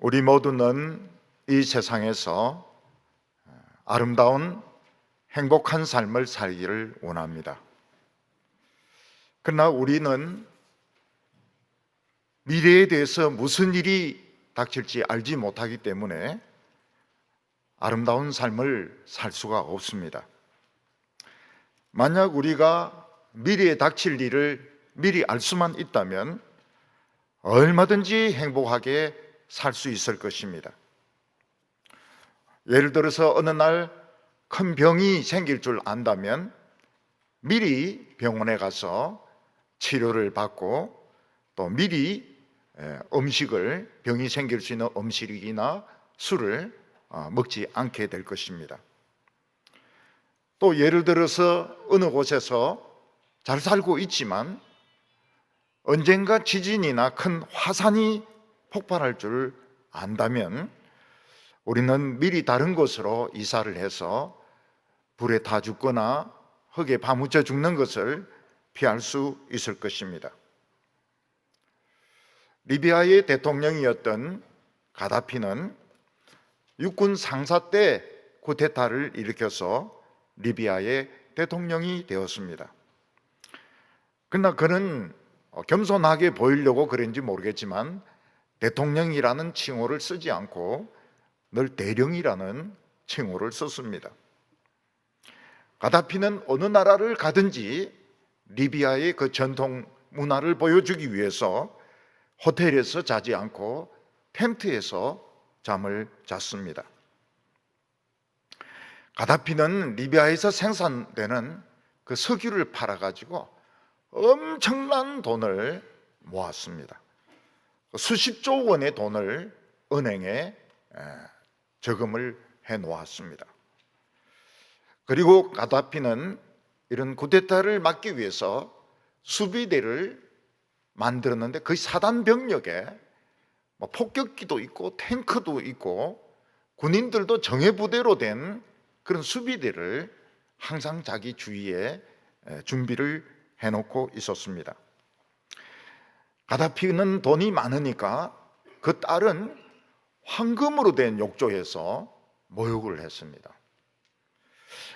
우리 모두는 이 세상에서 아름다운 행복한 삶을 살기를 원합니다. 그러나 우리는 미래에 대해서 무슨 일이 닥칠지 알지 못하기 때문에 아름다운 삶을 살 수가 없습니다. 만약 우리가 미래에 닥칠 일을 미리 알 수만 있다면 얼마든지 행복하게 살 수 있을 것입니다. 예를 들어서 어느 날 큰 병이 생길 줄 안다면 미리 병원에 가서 치료를 받고 또 미리 음식을, 병이 생길 수 있는 음식이나 술을 먹지 않게 될 것입니다. 또 예를 들어서 어느 곳에서 잘 살고 있지만 언젠가 지진이나 큰 화산이 폭발할 줄 안다면 우리는 미리 다른 곳으로 이사를 해서 불에 타 죽거나 흙에 파묻혀 죽는 것을 피할 수 있을 것입니다. 리비아의 대통령이었던 가다피는 육군 상사 때 쿠데타를 일으켜서 리비아의 대통령이 되었습니다. 그러나 그는 겸손하게 보이려고 그런지 모르겠지만 대통령이라는 칭호를 쓰지 않고 늘 대령이라는 칭호를 썼습니다. 가다피는 어느 나라를 가든지 리비아의 그 전통 문화를 보여주기 위해서 호텔에서 자지 않고 텐트에서 잠을 잤습니다. 가다피는 리비아에서 생산되는 그 석유를 팔아가지고 엄청난 돈을 모았습니다. 수십조 원의 돈을 은행에 저금을 해 놓았습니다. 그리고 가다피는 이런 쿠데타를 막기 위해서 수비대를 만들었는데 그 사단병력에 폭격기도 있고 탱크도 있고 군인들도 정예부대로 된 그런 수비대를 항상 자기 주위에 준비를 해놓고 있었습니다. 가다피는 돈이 많으니까 그 딸은 황금으로 된 욕조에서 모욕을 했습니다.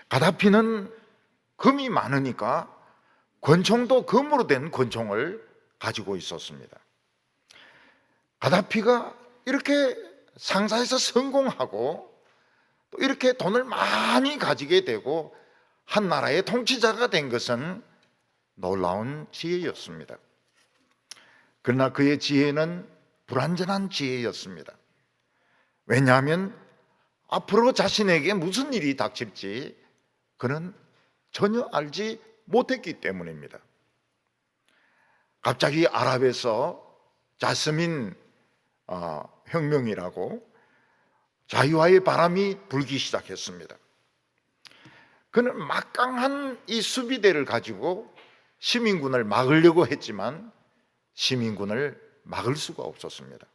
가다피는 금이 많으니까 권총도 금으로 된 권총을 가지고 있었습니다. 가다피가 이렇게 상사에서 성공하고 또 이렇게 돈을 많이 가지게 되고 한 나라의 통치자가 된 것은 놀라운 지혜였습니다. 그러나 그의 지혜는 불완전한 지혜였습니다. 왜냐하면 앞으로 자신에게 무슨 일이 닥칠지 그는 전혀 알지 못했기 때문입니다. 갑자기 아랍에서 자스민 혁명이라고 자유화의 바람이 불기 시작했습니다. 그는 막강한 이 수비대를 가지고 시민군을 막으려고 했지만 시민군을 막을 수가 없었습니다.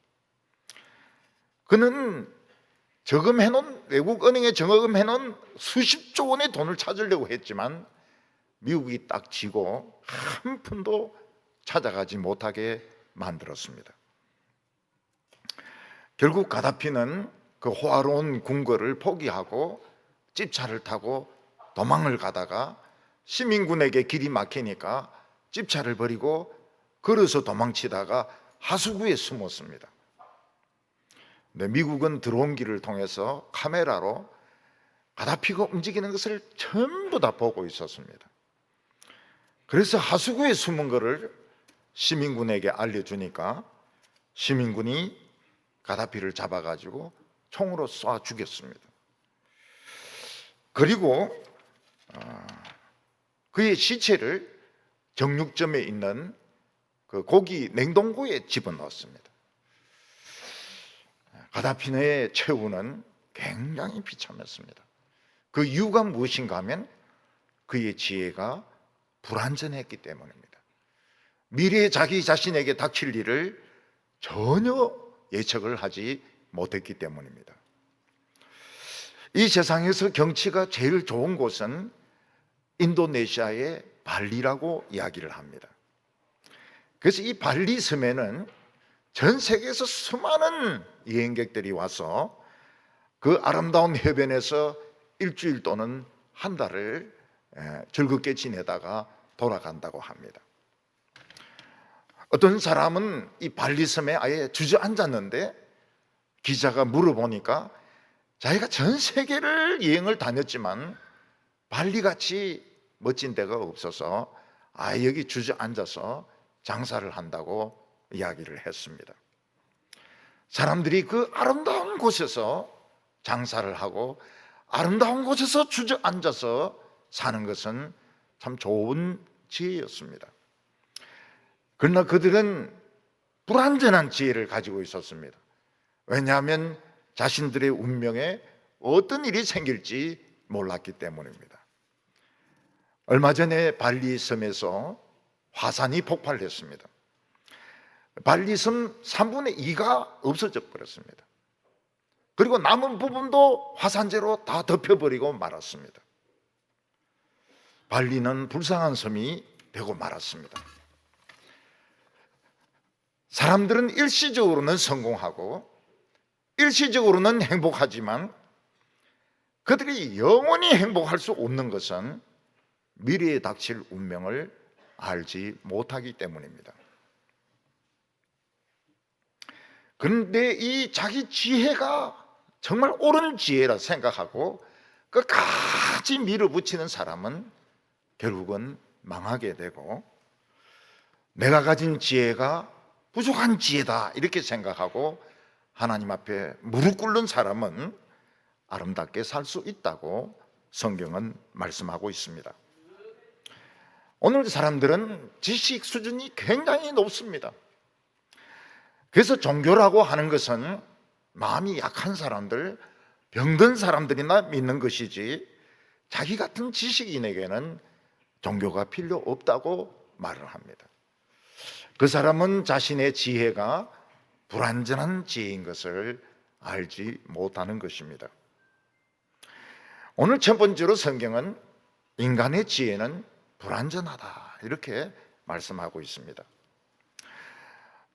그는 외국 은행에 저금해놓은 수십조 원의 돈을 찾으려고 했지만 미국이 딱 지고 한 푼도 찾아가지 못하게 만들었습니다. 결국 가다피는 그 호화로운 궁궐을 포기하고 집차를 타고 도망을 가다가 시민군에게 길이 막히니까 집차를 버리고 걸어서 도망치다가 하수구에 숨었습니다. 근데 미국은 들어온 길을 통해서 카메라로 가다피가 움직이는 것을 전부 다 보고 있었습니다. 그래서 하수구에 숨은 것을 시민군에게 알려주니까 시민군이 가다피를 잡아가지고 총으로 쏴 죽였습니다. 그리고 그의 시체를 정육점에 있는 그 고기 냉동고에 집어넣었습니다. 가다피의 최후는 굉장히 비참했습니다. 그 이유가 무엇인가 하면 그의 지혜가 불완전했기 때문입니다. 미래에 자기 자신에게 닥칠 일을 전혀 예측을 하지 못했기 때문입니다. 이 세상에서 경치가 제일 좋은 곳은 인도네시아의 발리라고 이야기를 합니다. 그래서 이 발리 섬에는 전 세계에서 수많은 여행객들이 와서 그 아름다운 해변에서 일주일 또는 한 달을 즐겁게 지내다가 돌아간다고 합니다. 어떤 사람은 이 발리섬에 아예 주저앉았는데 기자가 물어보니까 자기가 전 세계를 여행을 다녔지만 발리같이 멋진 데가 없어서 여기 주저앉아서 장사를 한다고 이야기를 했습니다. 사람들이 그 아름다운 곳에서 장사를 하고 아름다운 곳에서 주저앉아서 사는 것은 참 좋은 지혜였습니다. 그러나 그들은 불완전한 지혜를 가지고 있었습니다. 왜냐하면 자신들의 운명에 어떤 일이 생길지 몰랐기 때문입니다. 얼마 전에 발리섬에서 화산이 폭발했습니다. 발리섬 3분의 2가 없어져 버렸습니다. 그리고 남은 부분도 화산재로 다 덮여버리고 말았습니다. 발리는 불쌍한 섬이 되고 말았습니다. 사람들은 일시적으로는 성공하고 일시적으로는 행복하지만 그들이 영원히 행복할 수 없는 것은 미래에 닥칠 운명을 알지 못하기 때문입니다. 그런데 이 자기 지혜가 정말 옳은 지혜라 생각하고 끝까지 밀어붙이는 사람은 결국은 망하게 되고, 내가 가진 지혜가 부족한 지혜다 이렇게 생각하고 하나님 앞에 무릎 꿇는 사람은 아름답게 살 수 있다고 성경은 말씀하고 있습니다. 오늘 사람들은 지식 수준이 굉장히 높습니다. 그래서 종교라고 하는 것은 마음이 약한 사람들, 병든 사람들이나 믿는 것이지 자기 같은 지식인에게는 종교가 필요 없다고 말을 합니다. 그 사람은 자신의 지혜가 불완전한 지혜인 것을 알지 못하는 것입니다. 오늘 첫 번째로 성경은 인간의 지혜는 불완전하다 이렇게 말씀하고 있습니다.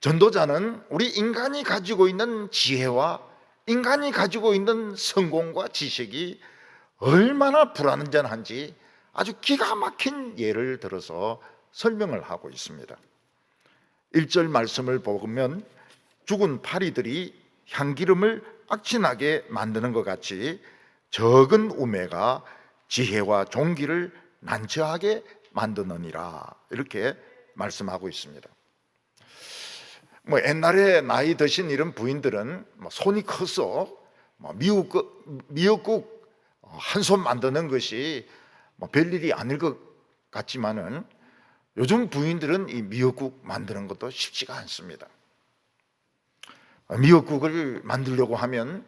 전도자는 우리 인간이 가지고 있는 지혜와 인간이 가지고 있는 성공과 지식이 얼마나 불완전한지 아주 기가 막힌 예를 들어서 설명을 하고 있습니다. 1절 말씀을 보면 죽은 파리들이 향기름을 악진하게 만드는 것 같이 적은 우매가 지혜와 종기를 난처하게 만드느니라 이렇게 말씀하고 있습니다. 옛날에 나이 드신 이런 부인들은 손이 커서 미역국 한 손 만드는 것이 별일이 아닐 것 같지만은 요즘 부인들은 이 미역국 만드는 것도 쉽지가 않습니다. 미역국을 만들려고 하면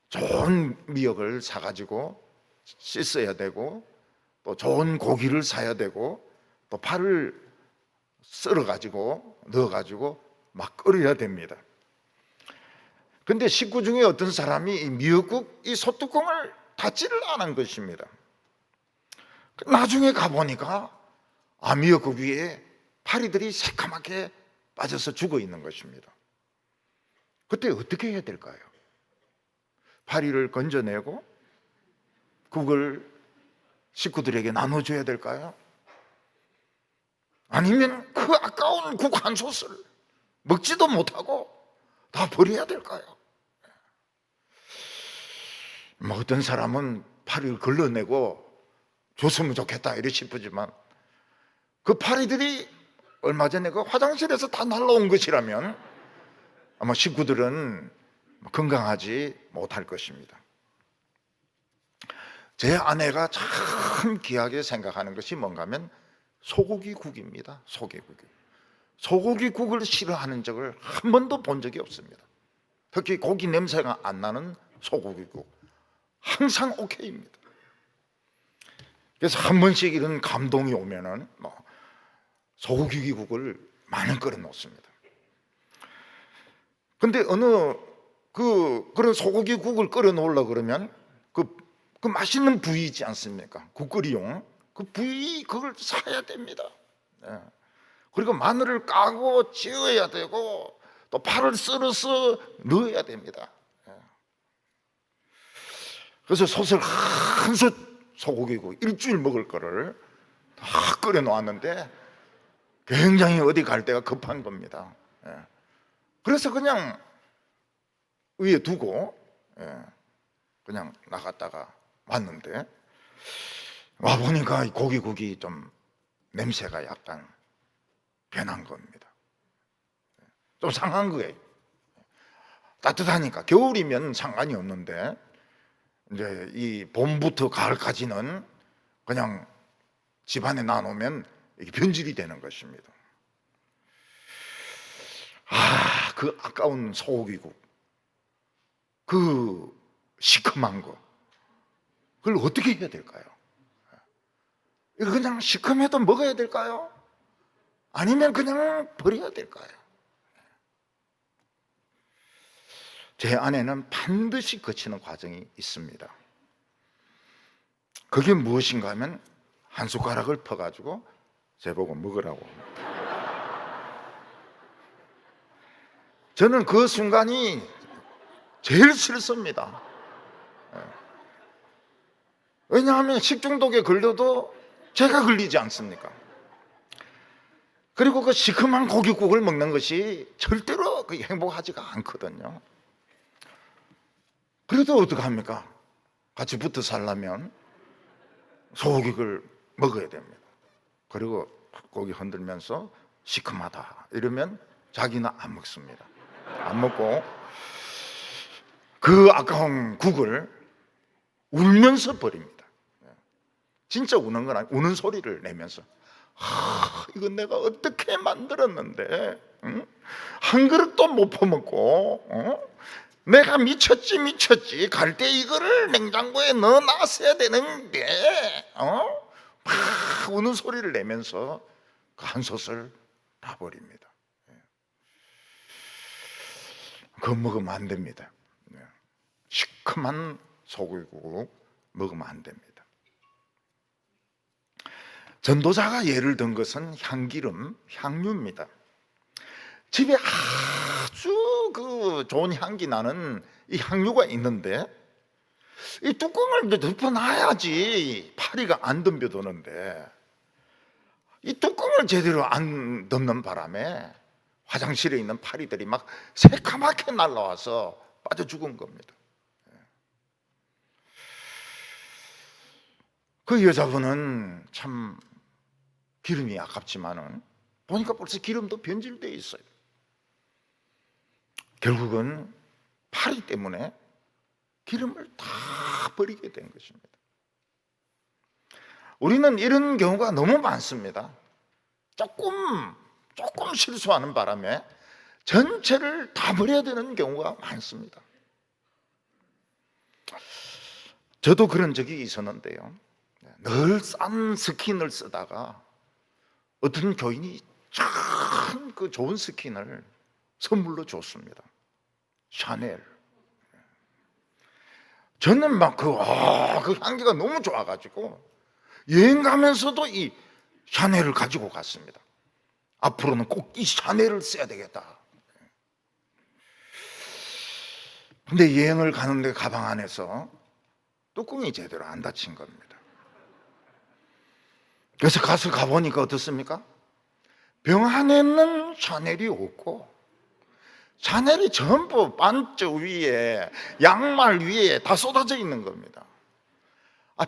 좋은 미역을 사가지고 씻어야 되고 또 좋은 고기를 사야 되고 또 파를 썰어가지고 넣어가지고 막 끓여야 됩니다. 그런데 식구 중에 어떤 사람이 이 미역국 이 소뚜껑을 닫지를 않은 것입니다. 나중에 가보니까 미역국 위에 파리들이 새까맣게 빠져서 죽어 있는 것입니다. 그때 어떻게 해야 될까요? 파리를 건져내고 국을 식구들에게 나눠줘야 될까요? 아니면 그 아까운 국 한 솥을 먹지도 못하고 다 버려야 될까요? 어떤 사람은 파리를 걸러내고 줬으면 좋겠다 이래 싶으지만 그 파리들이 얼마 전에 그 화장실에서 다 날라온 것이라면 아마 식구들은 건강하지 못할 것입니다. 제 아내가 참 귀하게 생각하는 것이 뭔가 하면 소고기국입니다. 소고기국을 싫어하는 적을 한 번도 본 적이 없습니다. 특히 고기 냄새가 안 나는 소고기국 항상 오케이입니다. 그래서 한 번씩 이런 감동이 오면은 소고기국을 많이 끓여 놓습니다. 근데 그런 소고기국을 끓여 놓으려고 그러면 그 맛있는 부위 있지 않습니까? 국거리용 그 부위 그걸 사야 됩니다. 그리고 마늘을 까고 찌어야 되고 또 파를 썰어서 넣어야 됩니다. 그래서 솥을 한솥 소고기고 일주일 먹을 거를 다 끓여 놓았는데 굉장히 어디 갈 데가 급한 겁니다. 그래서 그냥 위에 두고 그냥 나갔다가 왔는데 와 보니까 고기국이 좀 냄새가 약간 변한 겁니다. 좀 상한 거예요. 따뜻하니까 겨울이면 상관이 없는데 이제 이 봄부터 가을까지는 그냥 집안에 놔놓으면 이게 변질이 되는 것입니다. 그 아까운 소고기국, 그 시큼한 거, 그걸 어떻게 해야 될까요? 이거 그냥 시큼해도 먹어야 될까요? 아니면 그냥 버려야 될까요? 제 안에는 반드시 거치는 과정이 있습니다. 그게 무엇인가 하면 한 숟가락을 퍼가지고 제보고 먹으라고. 저는 그 순간이 제일 싫습니다. 왜냐하면 식중독에 걸려도 제가 걸리지 않습니까? 그리고 그 시큼한 고깃국을 먹는 것이 절대로 행복하지가 않거든요. 그래도 어떡합니까? 같이 붙어 살려면 소고기를 먹어야 됩니다. 그리고 고기 흔들면서 시큼하다 이러면 자기는 안 먹습니다. 안 먹고 그 아까운 국을 울면서 버립니다. 진짜 우는 건 아니고 우는 소리를 내면서 이건 내가 어떻게 만들었는데 한 그릇도 못 퍼먹고 내가 미쳤지 갈 때 이거를 냉장고에 넣어놨어야 되는데 막 우는 소리를 내면서 그 한 솥을 다 버립니다. 그거 먹으면 안 됩니다. 시큼한 소고기국 먹으면 안 됩니다. 전도자가 예를 든 것은 향기름, 향유입니다. 집에 아주 그 좋은 향기 나는 이 향유가 있는데 이 뚜껑을 덮어놔야지 파리가 안 덤벼드는데 이 뚜껑을 제대로 안 덮는 바람에 화장실에 있는 파리들이 막 새까맣게 날라와서 빠져 죽은 겁니다. 그 여자분은 참 기름이 아깝지만은 보니까 벌써 기름도 변질되어 있어요. 결국은 파리 때문에 기름을 다 버리게 된 것입니다. 우리는 이런 경우가 너무 많습니다. 조금 실수하는 바람에 전체를 다 버려야 되는 경우가 많습니다. 저도 그런 적이 있었는데요. 늘 싼 스킨을 쓰다가 어떤 교인이 참 그 좋은 스킨을 선물로 줬습니다. 샤넬. 저는 막 그 향기가 너무 좋아가지고 여행 가면서도 이 샤넬을 가지고 갔습니다. 앞으로는 꼭 이 샤넬을 써야 되겠다. 근데 여행을 가는데 가방 안에서 뚜껑이 제대로 안 닫힌 겁니다. 그래서 가보니까 어떻습니까? 병 안에는 샤넬이 없고 샤넬이 전부 반지 위에 양말 위에 다 쏟아져 있는 겁니다.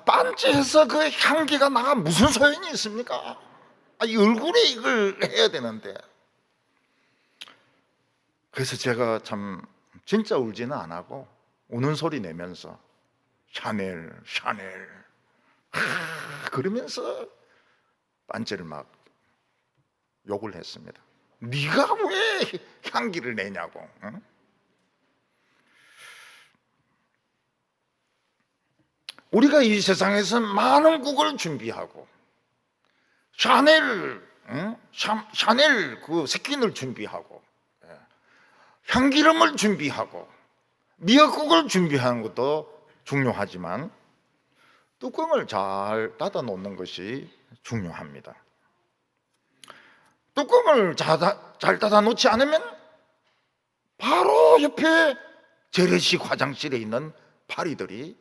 반지에서 그 향기가 나가 무슨 소용이 있습니까? 이 얼굴에 이걸 해야 되는데. 그래서 제가 참 진짜 울지는 안 하고 우는 소리 내면서 샤넬 그러면서 반지를 막 욕을 했습니다. 네가 왜 향기를 내냐고. 응? 우리가 이 세상에서 많은 국을 준비하고 샤넬 그 스킨을 준비하고 향기름을 준비하고 미역국을 준비하는 것도 중요하지만 뚜껑을 잘 닫아 놓는 것이 중요합니다. 뚜껑을 잘 닫아 놓지 않으면 저 옆에 재래식 화장실에 있는 파리들이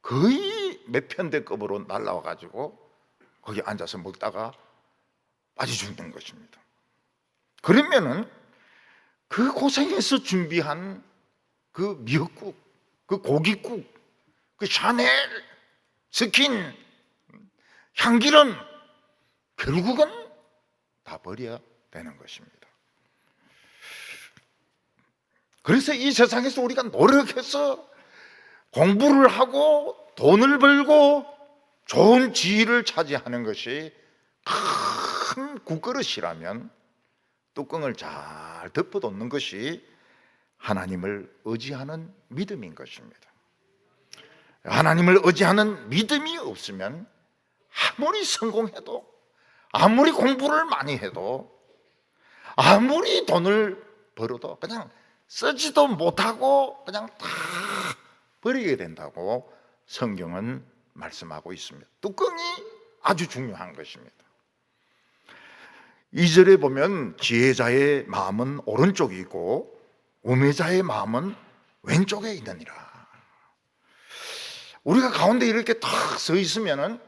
거의 몇 편대급으로 날라와 가지고 거기 앉아서 먹다가 빠져 죽는 것입니다. 그러면은 그 고생해서 준비한 그 미역국, 그 고깃국, 그 샤넬, 스킨, 향기름 결국은 다 버려야 되는 것입니다. 그래서 이 세상에서 우리가 노력해서 공부를 하고 돈을 벌고 좋은 지위를 차지하는 것이 큰 국그릇이라면 뚜껑을 잘 덮어놓는 것이 하나님을 의지하는 믿음인 것입니다. 하나님을 의지하는 믿음이 없으면 아무리 성공해도, 아무리 공부를 많이 해도, 아무리 돈을 벌어도 그냥 쓰지도 못하고 그냥 다 버리게 된다고 성경은 말씀하고 있습니다. 뚜껑이 아주 중요한 것입니다. 2절에 보면 지혜자의 마음은 오른쪽에 있고 우매자의 마음은 왼쪽에 있느니라. 우리가 가운데 이렇게 탁 서 있으면은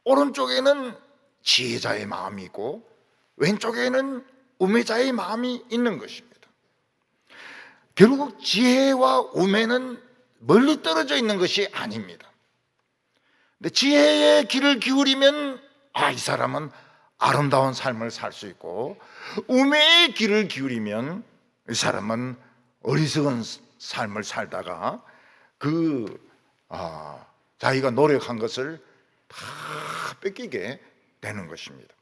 오른쪽에는 지혜자의 마음이 있고 왼쪽에는 우매자의 마음이 있는 것입니다. 결국 지혜와 우매는 멀리 떨어져 있는 것이 아닙니다. 근데 지혜의 길을 기울이면 이 사람은 아름다운 삶을 살 수 있고, 우매의 길을 기울이면 이 사람은 어리석은 삶을 살다가 자기가 노력한 것을 다 뺏기게 되는 것입니다.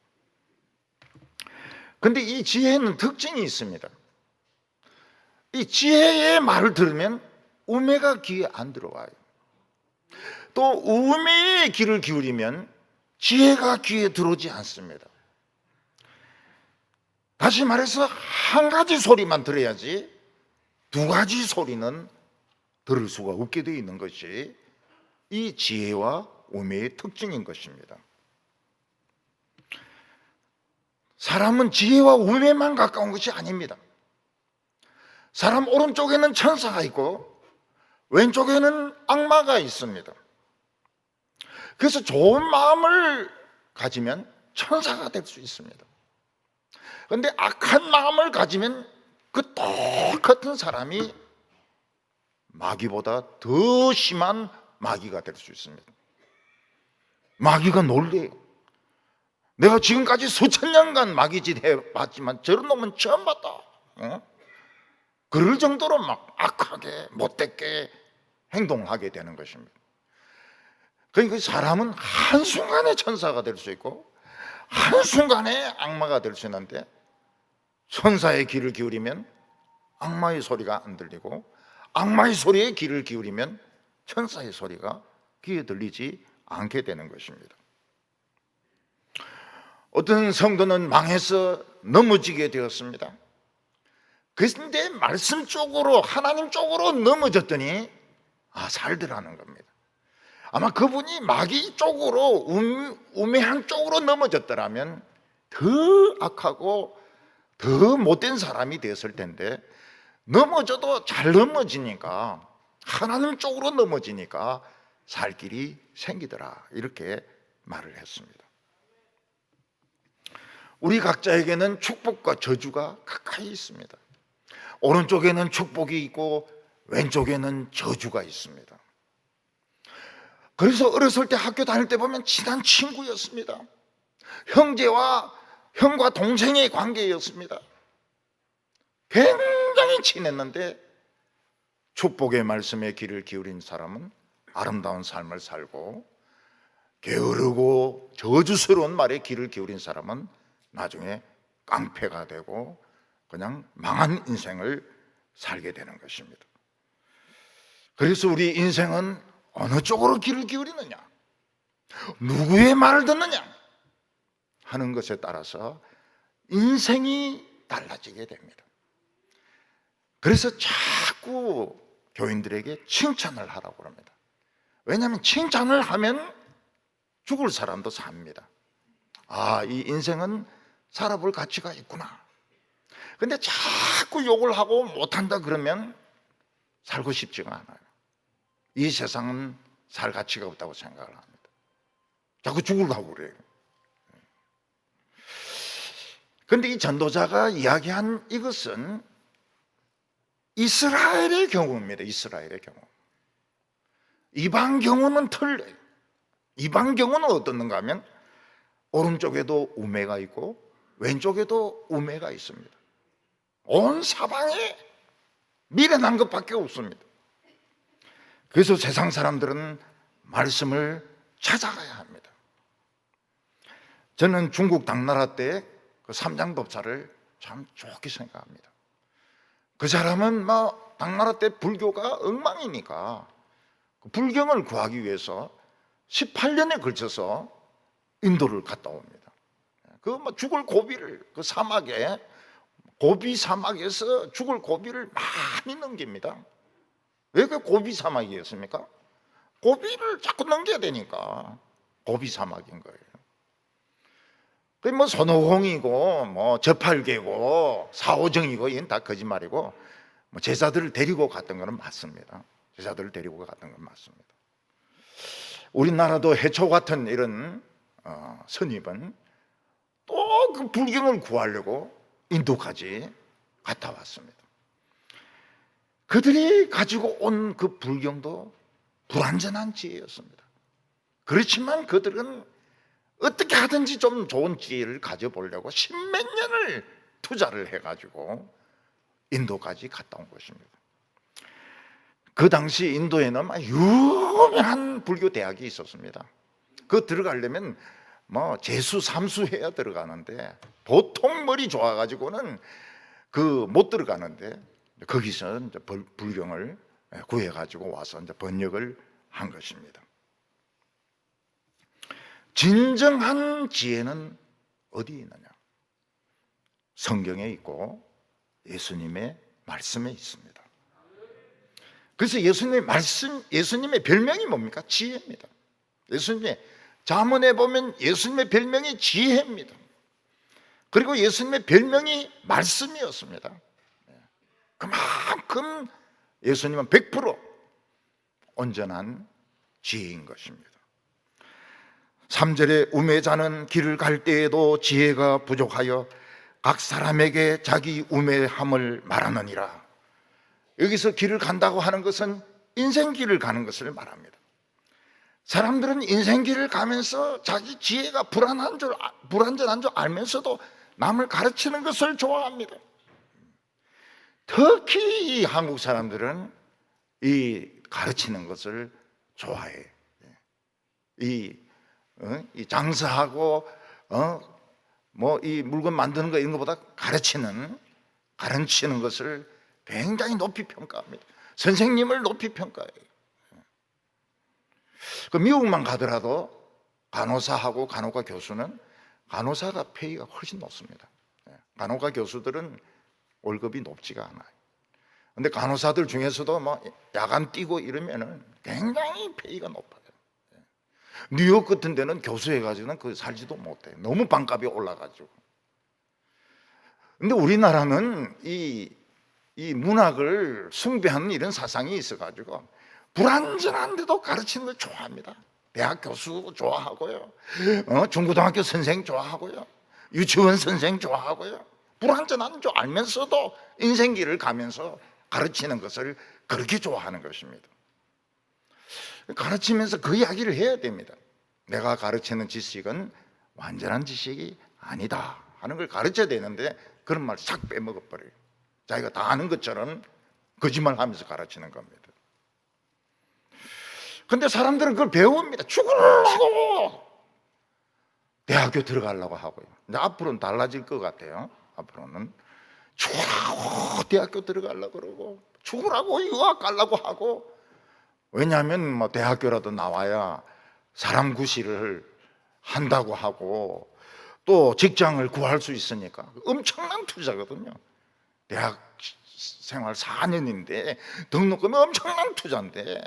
그런데 이 지혜는 특징이 있습니다. 이 지혜의 말을 들으면 우매가 귀에 안 들어와요. 또 우매의 귀를 기울이면 지혜가 귀에 들어오지 않습니다. 다시 말해서 한 가지 소리만 들어야지 두 가지 소리는 들을 수가 없게 되어 있는 것이 이 지혜와 우매의 특징인 것입니다. 사람은 지혜와 우매만 가까운 것이 아닙니다. 사람 오른쪽에는 천사가 있고 왼쪽에는 악마가 있습니다. 그래서 좋은 마음을 가지면 천사가 될 수 있습니다. 그런데 악한 마음을 가지면 그 똑같은 사람이 마귀보다 더 심한 마귀가 될 수 있습니다. 마귀가 놀래요. 내가 지금까지 수천 년간 마귀짓 해봤지만 저런 놈은 처음 봤다. 그럴 정도로 막 악하게 못되게 행동을 하게 되는 것입니다. 그러니까 사람은 한순간에 천사가 될 수 있고 한순간에 악마가 될 수 있는데, 천사의 귀를 기울이면 악마의 소리가 안 들리고 악마의 소리에 귀를 기울이면 천사의 소리가 귀에 들리지 않게 되는 것입니다. 어떤 성도는 망해서 넘어지게 되었습니다. 그런데 말씀 쪽으로, 하나님 쪽으로 넘어졌더니 살더라는 겁니다. 아마 그분이 마귀 쪽으로, 우매한 쪽으로 넘어졌더라면 더 악하고 더 못된 사람이 되었을 텐데, 넘어져도 잘 넘어지니까, 하나님 쪽으로 넘어지니까 살 길이 생기더라, 이렇게 말을 했습니다. 우리 각자에게는 축복과 저주가 가까이 있습니다. 오른쪽에는 축복이 있고 왼쪽에는 저주가 있습니다. 그래서 어렸을 때 학교 다닐 때 보면 친한 친구였습니다. 형과 동생의 관계였습니다. 굉장히 친했는데 축복의 말씀에 귀를 기울인 사람은 아름다운 삶을 살고, 게으르고 저주스러운 말에 귀를 기울인 사람은 나중에 깡패가 되고 그냥 망한 인생을 살게 되는 것입니다. 그래서 우리 인생은 어느 쪽으로 귀를 기울이느냐, 누구의 말을 듣느냐 하는 것에 따라서 인생이 달라지게 됩니다. 그래서 자꾸 교인들에게 칭찬을 하라고 합니다. 왜냐하면 칭찬을 하면 죽을 사람도 삽니다. 이 인생은 살아볼 가치가 있구나. 근데 자꾸 욕을 하고 못한다 그러면 살고 싶지가 않아요. 이 세상은 살 가치가 없다고 생각을 합니다. 자꾸 죽으려고 그래요. 그런데 이 전도자가 이야기한 이것은 이스라엘의 경우입니다. 이스라엘의 경우. 이방 경우는 틀려요. 이방 경우는 어떻는가 하면 오른쪽에도 우매가 있고 왼쪽에도 우매가 있습니다. 온 사방에 미련한 것밖에 없습니다. 그래서 세상 사람들은 말씀을 찾아가야 합니다. 저는 중국 당나라 때 그 삼장법사를 참 좋게 생각합니다. 그 사람은 당나라 때 불교가 엉망이니까 불경을 구하기 위해서 18년에 걸쳐서 인도를 갔다 옵니다. 죽을 고비를 그 사막에 고비 사막에서 죽을 고비를 많이 넘깁니다. 왜 그 고비 사막이었습니까? 고비를 자꾸 넘겨야 되니까 고비 사막인 거예요. 그 손오공이고 저팔계고 사오정이고 이건 다 거짓말이고 제자들을 데리고 갔던 것은 맞습니다. 제자들을 데리고 갔던 건 맞습니다. 우리나라도 해초 같은 이런 선입은 또 그 불경을 구하려고 인도까지 갔다 왔습니다. 그들이 가지고 온 그 불경도 불완전한 지혜였습니다. 그렇지만 그들은 어떻게 하든지 좀 좋은 지혜를 가져보려고 십몇 년을 투자를 해가지고 인도까지 갔다 온 것입니다. 그 당시 인도에는 유명한 불교 대학이 있었습니다. 그 들어가려면 재수, 삼수 해야 들어가는데 보통 머리 좋아가지고는 못 들어가는데 거기서 이제 불경을 구해가지고 와서 이제 번역을 한 것입니다. 진정한 지혜는 어디 있느냐? 성경에 있고 예수님의 말씀에 있습니다. 그래서 예수님의 말씀, 예수님의 별명이 뭡니까? 지혜입니다. 예수님의 잠언에 보면 예수님의 별명이 지혜입니다. 그리고 예수님의 별명이 말씀이었습니다. 그만큼 예수님은 100% 온전한 지혜인 것입니다. 3절에 우매자는 길을 갈 때에도 지혜가 부족하여 각 사람에게 자기 우매함을 말하느니라. 여기서 길을 간다고 하는 것은 인생길을 가는 것을 말합니다. 사람들은 인생길을 가면서 자기 지혜가 불완전한 줄 알면서도 남을 가르치는 것을 좋아합니다. 특히 이 한국 사람들은 이 가르치는 것을 좋아해. 이 장사하고 이 물건 만드는 거 이런 것보다 가르치는 것을 굉장히 높이 평가합니다. 선생님을 높이 평가해요. 그 미국만 가더라도 간호사하고 간호과 교수는 간호사가 페이가 훨씬 높습니다. 간호과 교수들은 월급이 높지가 않아요. 근데 간호사들 중에서도 야간 뛰고 이러면은 굉장히 페이가 높아요. 뉴욕 같은 데는 교수해가지고는 그 살지도 못해요. 너무 반값이 올라가지고. 근데 우리나라는 이 문학을 숭배하는 이런 사상이 있어가지고 불완전한데도 가르치는 걸 좋아합니다. 대학 교수 좋아하고요. 중고등학교 선생 좋아하고요. 유치원 선생 좋아하고요. 불완전한 줄 알면서도 인생길을 가면서 가르치는 것을 그렇게 좋아하는 것입니다. 가르치면서 그 이야기를 해야 됩니다. 내가 가르치는 지식은 완전한 지식이 아니다 하는 걸 가르쳐야 되는데 그런 말 싹 빼먹어버려요. 자기가 다 아는 것처럼 거짓말하면서 가르치는 겁니다. 근데 사람들은 그걸 배웁니다. 죽으려고 대학교 들어가려고 하고요. 근데 앞으로는 달라질 것 같아요. 앞으로는 죽으라고 대학교 들어가려고 그러고 죽으라고 유학 가려고 하고, 왜냐하면 대학교라도 나와야 사람 구실을 한다고 하고 또 직장을 구할 수 있으니까 엄청난 투자거든요. 대학 생활 4년인데 등록금이 엄청난 투자인데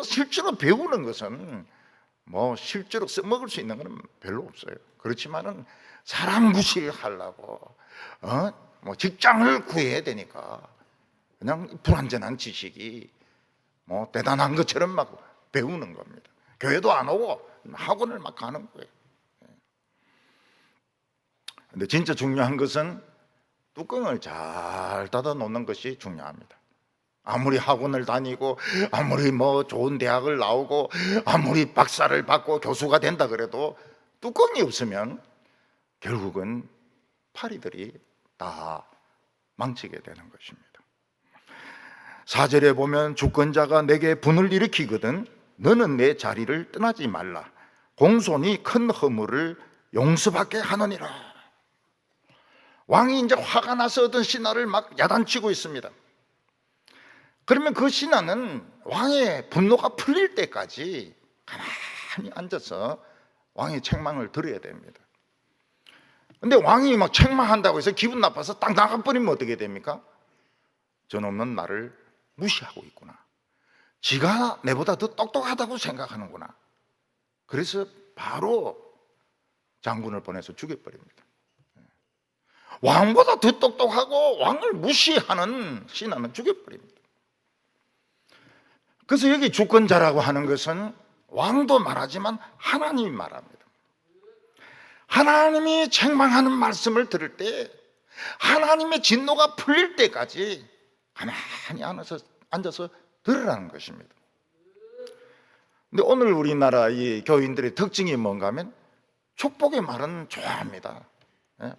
실제로 배우는 것은 실제로 써먹을 수 있는 건 별로 없어요. 그렇지만은 사람 구실하려고 뭐 직장을 구해야 되니까 그냥 불완전한 지식이 뭐 대단한 것처럼 막 배우는 겁니다. 교회도 안 오고 학원을 막 가는 거예요. 근데 진짜 중요한 것은 뚜껑을 잘 닫아 놓는 것이 중요합니다. 아무리 학원을 다니고 아무리 뭐 좋은 대학을 나오고 아무리 박사를 받고 교수가 된다 그래도 뚜껑이 없으면 결국은 파리들이 다 망치게 되는 것입니다. 4절에 보면 주권자가 내게 분을 일으키거든 너는 내 자리를 떠나지 말라. 공손히 큰 허물을 용서받게 하느니라. 왕이 이제 화가 나서 어떤 신하를 막 야단치고 있습니다. 그러면 그 신하는 왕의 분노가 풀릴 때까지 가만히 앉아서 왕의 책망을 들어야 됩니다. 근데 왕이 막 책망한다고 해서 기분 나빠서 딱 나가버리면 어떻게 됩니까? 저놈은 나를 무시하고 있구나. 지가 내보다 더 똑똑하다고 생각하는구나. 그래서 바로 장군을 보내서 죽여버립니다. 왕보다 더 똑똑하고 왕을 무시하는 신하는 죽여버립니다. 그래서 여기 주권자라고 하는 것은 왕도 말하지만 하나님이 말합니다. 하나님이 책망하는 말씀을 들을 때 하나님의 진노가 풀릴 때까지 가만히 앉아서 들으라는 것입니다. 근데 오늘 우리나라 이 교인들의 특징이 뭔가 하면 축복의 말은 좋아합니다.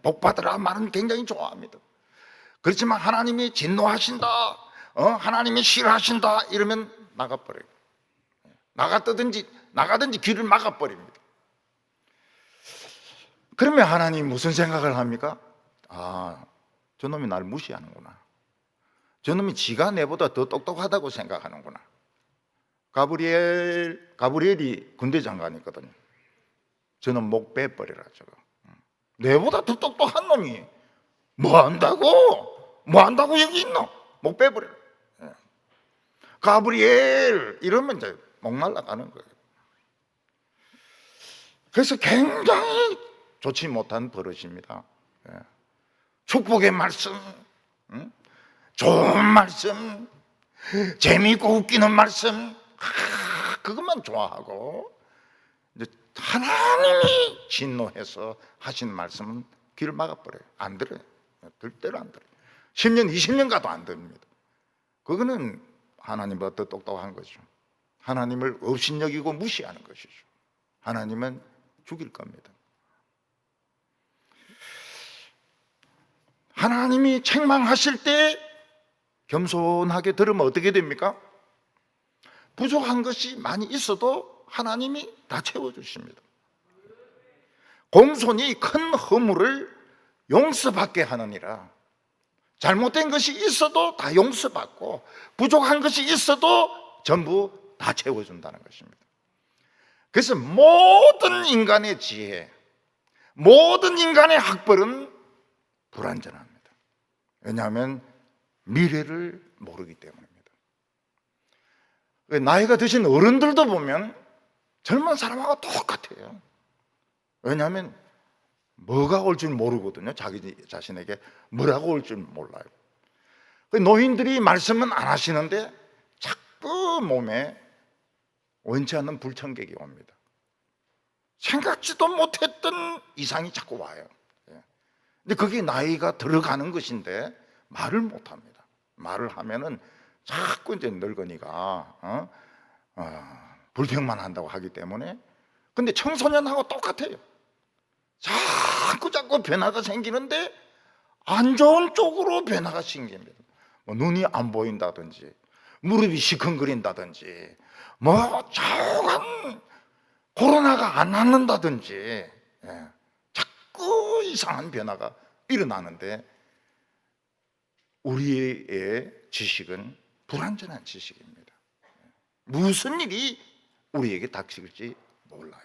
복 받으라 말은 굉장히 좋아합니다. 그렇지만 하나님이 진노하신다, 하나님이 싫어하신다 이러면 나가버려요. 나가든지 길을 막아버립니다. 그러면 하나님 무슨 생각을 합니까? 아, 저놈이 나를 무시하는구나. 저놈이 지가 내보다 더 똑똑하다고 생각하는구나. 가브리엘이 군대 장관이거든요. 저는 목 빼버리라 저거. 내보다 더 똑똑한 놈이 뭐 한다고 여기 있노? 목 빼버리라. 가브리엘 이러면 이제 목 날아가는 거예요. 그래서 굉장히 좋지 못한 버릇입니다. 축복의 말씀, 좋은 말씀, 재미있고 웃기는 말씀, 그것만 좋아하고 이제 하나님이 진노해서 하신 말씀은 귀를 막아버려요. 안 들어요. 들 대로 안 들어요. 10년, 20년 가도 안 들립니다. 그거는 하나님보다 더 똑똑한 거죠. 하나님을 업신여기고 무시하는 것이죠. 하나님은 죽일 겁니다. 하나님이 책망하실 때 겸손하게 들으면 어떻게 됩니까? 부족한 것이 많이 있어도 하나님이 다 채워주십니다. 공손히 큰 허물을 용서받게 하느니라. 잘못된 것이 있어도 다 용서받고 부족한 것이 있어도 전부 다 채워준다는 것입니다. 그래서 모든 인간의 지혜, 모든 인간의 학벌은 불완전합니다. 왜냐하면 미래를 모르기 때문입니다. 나이가 드신 어른들도 보면 젊은 사람하고 똑같아요. 왜냐하면 뭐가 올 줄 모르거든요. 자기 자신에게 뭐라고 올 줄 몰라요. 노인들이 말씀은 안 하시는데 자꾸 몸에 원치 않는 불청객이 옵니다. 생각지도 못했던 이상이 자꾸 와요. 근데 그게 나이가 들어가는 것인데 말을 못합니다. 말을 하면은 자꾸 이제 늙은이가 불평만 한다고 하기 때문에. 근데 청소년하고 똑같아요. 자꾸 변화가 생기는데 안 좋은 쪽으로 변화가 생깁니다. 뭐 눈이 안 보인다든지 무릎이 시큰거린다든지 뭐 좌우간 코로나가 안 낫는다든지 자꾸 이상한 변화가 일어나는데 우리의 지식은 불완전한 지식입니다. 무슨 일이 우리에게 닥칠지 몰라요.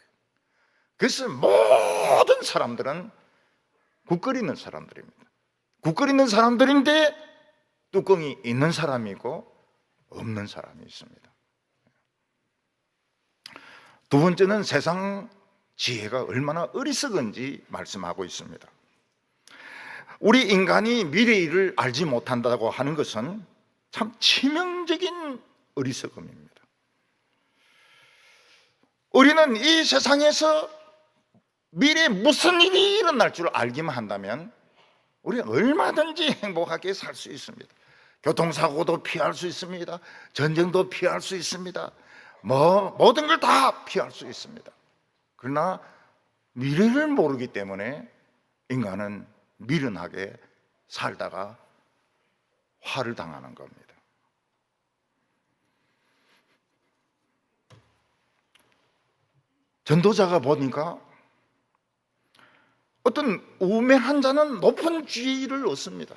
그래서 모든 사람들은 국거리는 사람들입니다. 국거리는 사람들인데 뚜껑이 있는 사람이고 없는 사람이 있습니다. 두 번째는 세상 지혜가 얼마나 어리석은지 말씀하고 있습니다. 우리 인간이 미래를 알지 못한다고 하는 것은 참 치명적인 어리석음입니다. 우리는 이 세상에서 미래에 무슨 일이 일어날 줄 알기만 한다면 우리는 얼마든지 행복하게 살 수 있습니다. 교통사고도 피할 수 있습니다. 전쟁도 피할 수 있습니다. 모든 걸 다 피할 수 있습니다. 그러나 미래를 모르기 때문에 인간은 미련하게 살다가 화를 당하는 겁니다. 전도자가 보니까 어떤 우매한 자는 높은 지위를 얻습니다.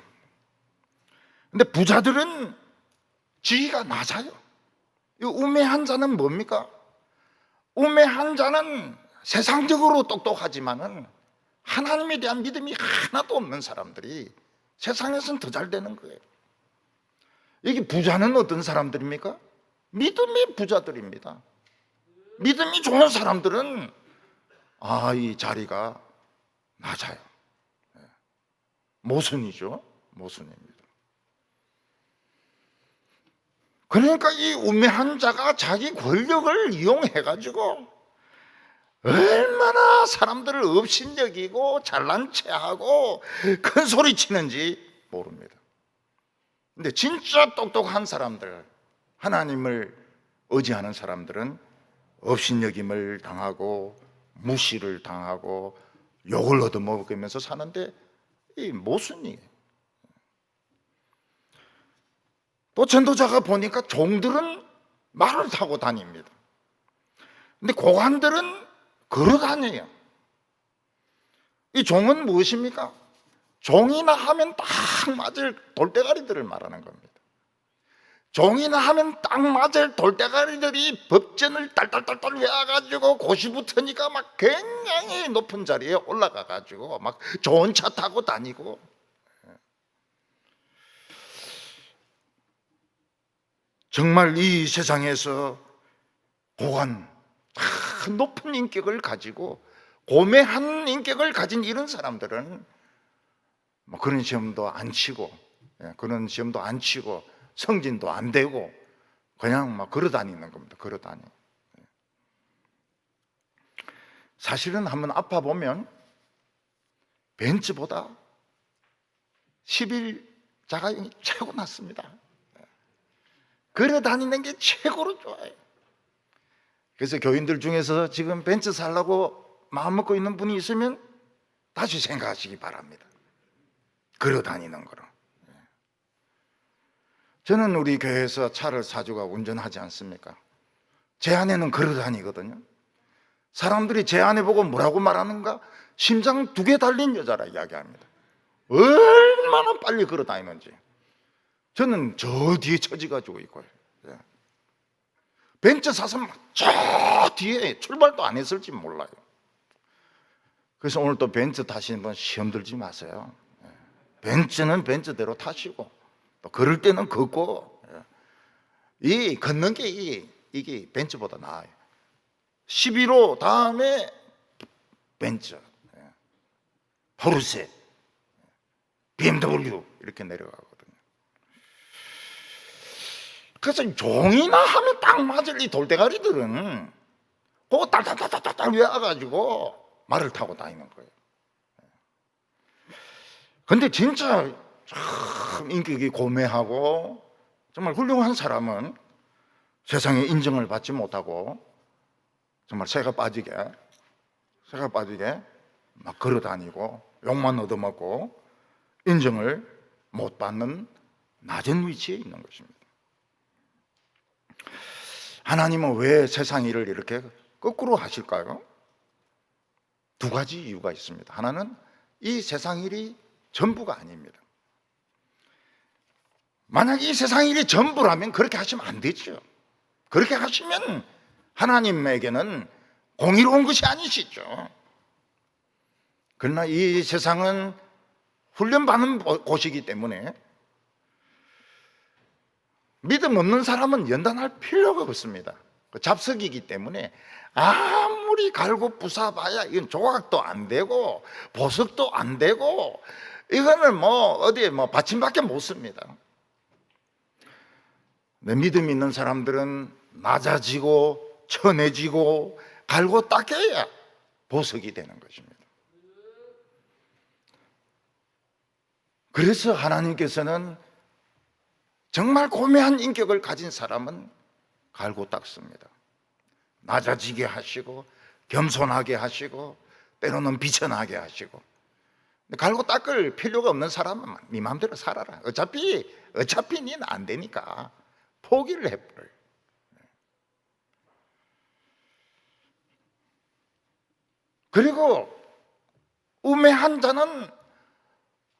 근데 부자들은 지위가 낮아요. 이 우매한 자는 뭡니까? 우매한 자는 세상적으로 똑똑하지만은 하나님에 대한 믿음이 하나도 없는 사람들이 세상에서는 더 잘 되는 거예요. 여기 부자는 어떤 사람들입니까? 믿음의 부자들입니다. 믿음이 좋은 사람들은 이 자리가 낮아요. 모순이죠. 모순입니다. 그러니까 이 우매한 자가 자기 권력을 이용해가지고 얼마나 사람들을 업신여기고 잘난 체하고 큰 소리 치는지 모릅니다. 근데 진짜 똑똑한 사람들, 하나님을 의지하는 사람들은 업신여김을 당하고 무시를 당하고 욕을 얻어먹으면서 사는데 이 모순이에요. 또 전도자가 보니까 종들은 말을 타고 다닙니다. 근데 고관들은 걸어 다녀요. 이 종은 무엇입니까? 종이나 하면 딱 맞을 돌대가리들을 말하는 겁니다. 종이나 하면 딱 맞을 돌대가리들이 법전을 딸딸딸딸 외워가지고 고시 붙으니까 막 굉장히 높은 자리에 올라가가지고 막 좋은 차 타고 다니고. 정말 이 세상에서 고관, 높은 인격을 가지고 고매한 인격을 가진 이런 사람들은 그런 시험도 안 치고, 그런 시험도 안 치고 성진도 안 되고 그냥 막 걸어 다니는 겁니다. 걸어 다니. 사실은 한번 아파 보면 벤츠보다 11자가용이 최고 낫습니다. 걸어 다니는 게 최고로 좋아요. 그래서 교인들 중에서 지금 벤츠 살라고 마음 먹고 있는 분이 있으면 다시 생각하시기 바랍니다. 걸어 다니는 거로. 저는 우리 교회에서 차를 사주가 운전하지 않습니까? 제 아내는 걸어 다니거든요. 사람들이 제 아내 보고 뭐라고 말하는가? 심장 2개 달린 여자라 이야기합니다. 얼마나 빨리 걸어 다니는지. 저는 저 뒤에 처지가지고 있고요. 벤츠 사서 저 뒤에 출발도 안 했을지 몰라요. 그래서 오늘 또 벤츠 타시는 분 시험 들지 마세요. 벤츠는 벤츠대로 타시고 또 걸을 때는 걷고, 이 걷는 게 이게 벤츠보다 나아요. 11호 다음에 벤츠, 포르쉐, BMW 이렇게 내려가거든요. 그래서 종이나 하면 딱 맞을 이 돌대가리들은 그거 딸딸딸딸딸 외워가지고 말을 타고 다니는 거예요. 근데 진짜 참 인격이 고매하고 정말 훌륭한 사람은 세상에 인정을 받지 못하고 정말 새가 빠지게 막 걸어 다니고 욕만 얻어먹고 인정을 못 받는 낮은 위치에 있는 것입니다. 하나님은 왜 세상 일을 이렇게 거꾸로 하실까요? 2가지 이유가 있습니다. 하나는 이 세상 일이 전부가 아닙니다. 만약 이 세상 일이 전부라면 그렇게 하시면 안 되죠. 그렇게 하시면 하나님에게는 공의로운 것이 아니시죠. 그러나 이 세상은 훈련받는 곳이기 때문에 믿음 없는 사람은 연단할 필요가 없습니다. 잡석이기 때문에 아무리 갈고 부숴봐야 이건 조각도 안 되고 보석도 안 되고 이거는 뭐 어디에 뭐 받침밖에 못 씁니다. 내 믿음 있는 사람들은 낮아지고 천해지고 갈고 닦여야 보석이 되는 것입니다. 그래서 하나님께서는 정말 고매한 인격을 가진 사람은 갈고 닦습니다. 낮아지게 하시고 겸손하게 하시고 때로는 비천하게 하시고. 갈고 닦을 필요가 없는 사람은 네 마음대로 살아라. 어차피 니는 안 되니까 포기를 해버려요. 그리고 우매한 자는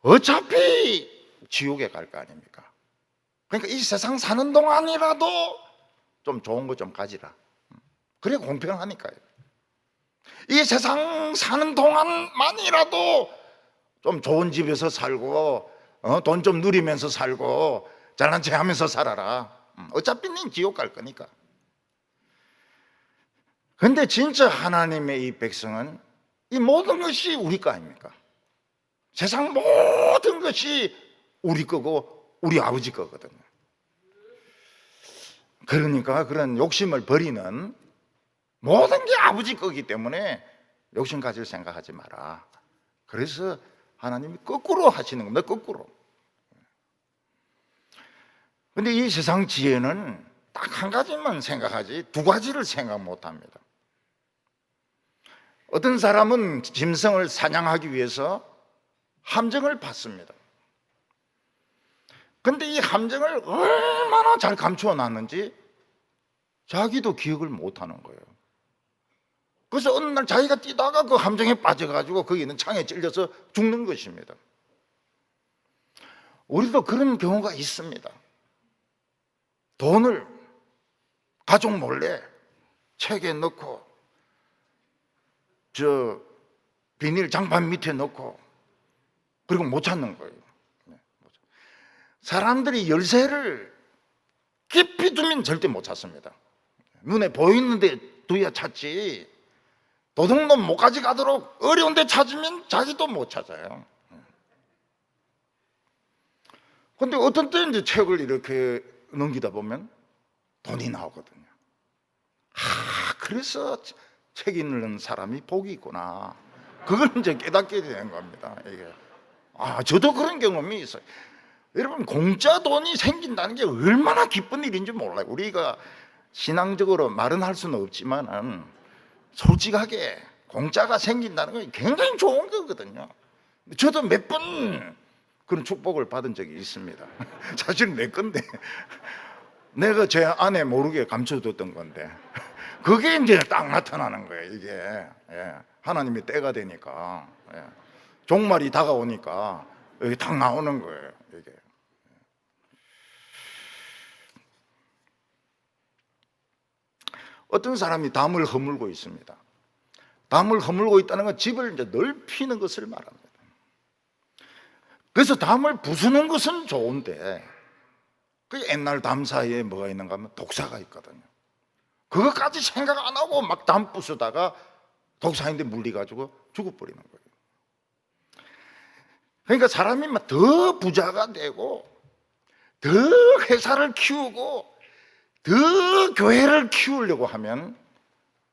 어차피 지옥에 갈 거 아닙니까? 그러니까 이 세상 사는 동안이라도 좀 좋은 거 좀 가지라. 그래 공평하니까요. 이 세상 사는 동안만이라도 좀 좋은 집에서 살고 돈 좀 누리면서 살고 잘난 체 하면서 살아라. 어차피 는 지옥 갈 거니까. 근데 진짜 하나님의 이 백성은 이 모든 것이 우리 거 아닙니까? 세상 모든 것이 우리 거고 우리 아버지 거거든요. 그러니까 그런 욕심을 버리는, 모든 게 아버지 거기 때문에 욕심 가질 생각하지 마라. 그래서 하나님이 거꾸로 하시는 겁니다. 거꾸로. 근데 이 세상 지혜는 딱 한 가지만 생각하지 두 가지를 생각 못 합니다. 어떤 사람은 짐승을 사냥하기 위해서 함정을 받습니다. 근데 이 함정을 얼마나 잘 감추어 놨는지 자기도 기억을 못 하는 거예요. 그래서 어느 날 자기가 뛰다가 그 함정에 빠져가지고 거기 있는 창에 찔려서 죽는 것입니다. 우리도 그런 경우가 있습니다. 돈을 가족 몰래 책에 넣고 저 비닐 장판 밑에 넣고 그리고 못 찾는 거예요. 사람들이 열쇠를 깊이 두면 절대 못 찾습니다. 눈에 보이는데 두야 찾지, 도둑놈 못 가져가도록 어려운 데 찾으면 자기도 못 찾아요. 근데 어떤 때 이제 책을 이렇게 넘기다 보면 돈이 나오거든요. 그래서 책 읽는 사람이 복이 있구나. 그걸 이제 깨닫게 되는 겁니다. 이게. 저도 그런 경험이 있어요. 여러분, 공짜 돈이 생긴다는 게 얼마나 기쁜 일인지 몰라요. 우리가 신앙적으로 말은 할 수는 없지만 솔직하게 공짜가 생긴다는 건 굉장히 좋은 거거든요. 저도 몇 번 그런 축복을 받은 적이 있습니다. 사실 내 건데 내가 제 안에 모르게 감춰뒀던 건데 그게 이제 딱 나타나는 거예요. 이게 하나님의 때가 되니까, 종말이 다가오니까 여기 딱 나오는 거예요. 이게. 어떤 사람이 담을 허물고 있습니다. 담을 허물고 있다는 건 집을 이제 넓히는 것을 말합니다. 그래서 담을 부수는 것은 좋은데 그 옛날 담 사이에 뭐가 있는가 하면 독사가 있거든요. 그것까지 생각 안 하고 막 담 부수다가 독사인데 물려가지고 죽어버리는 거예요. 그러니까 사람이 막 더 부자가 되고 더 회사를 키우고 더 교회를 키우려고 하면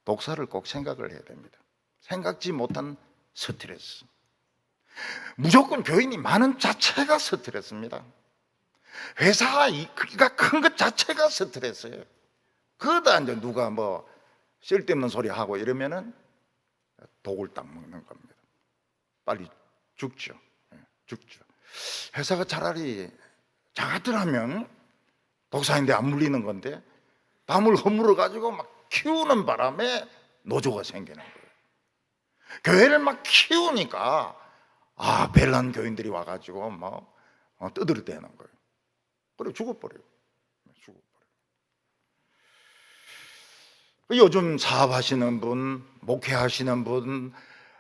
독사를 꼭 생각을 해야 됩니다. 생각지 못한 스트레스. 무조건 교인이 많은 자체가 스트레스입니다. 회사가 큰 것 자체가 스트레스예요. 그러다 이제 누가 뭐 쓸데없는 소리 하고 이러면은 독을 딱 먹는 겁니다. 빨리 죽죠. 죽죠. 회사가 차라리 작았더라면 독사인데 안 물리는 건데 담을 허물어 가지고 막 키우는 바람에 노조가 생기는 거예요. 교회를 막 키우니까 벨란 교인들이 와가지고 막 떠들어대는 거예요. 그리고 죽어버려요. 요즘 사업하시는 분, 목회하시는 분,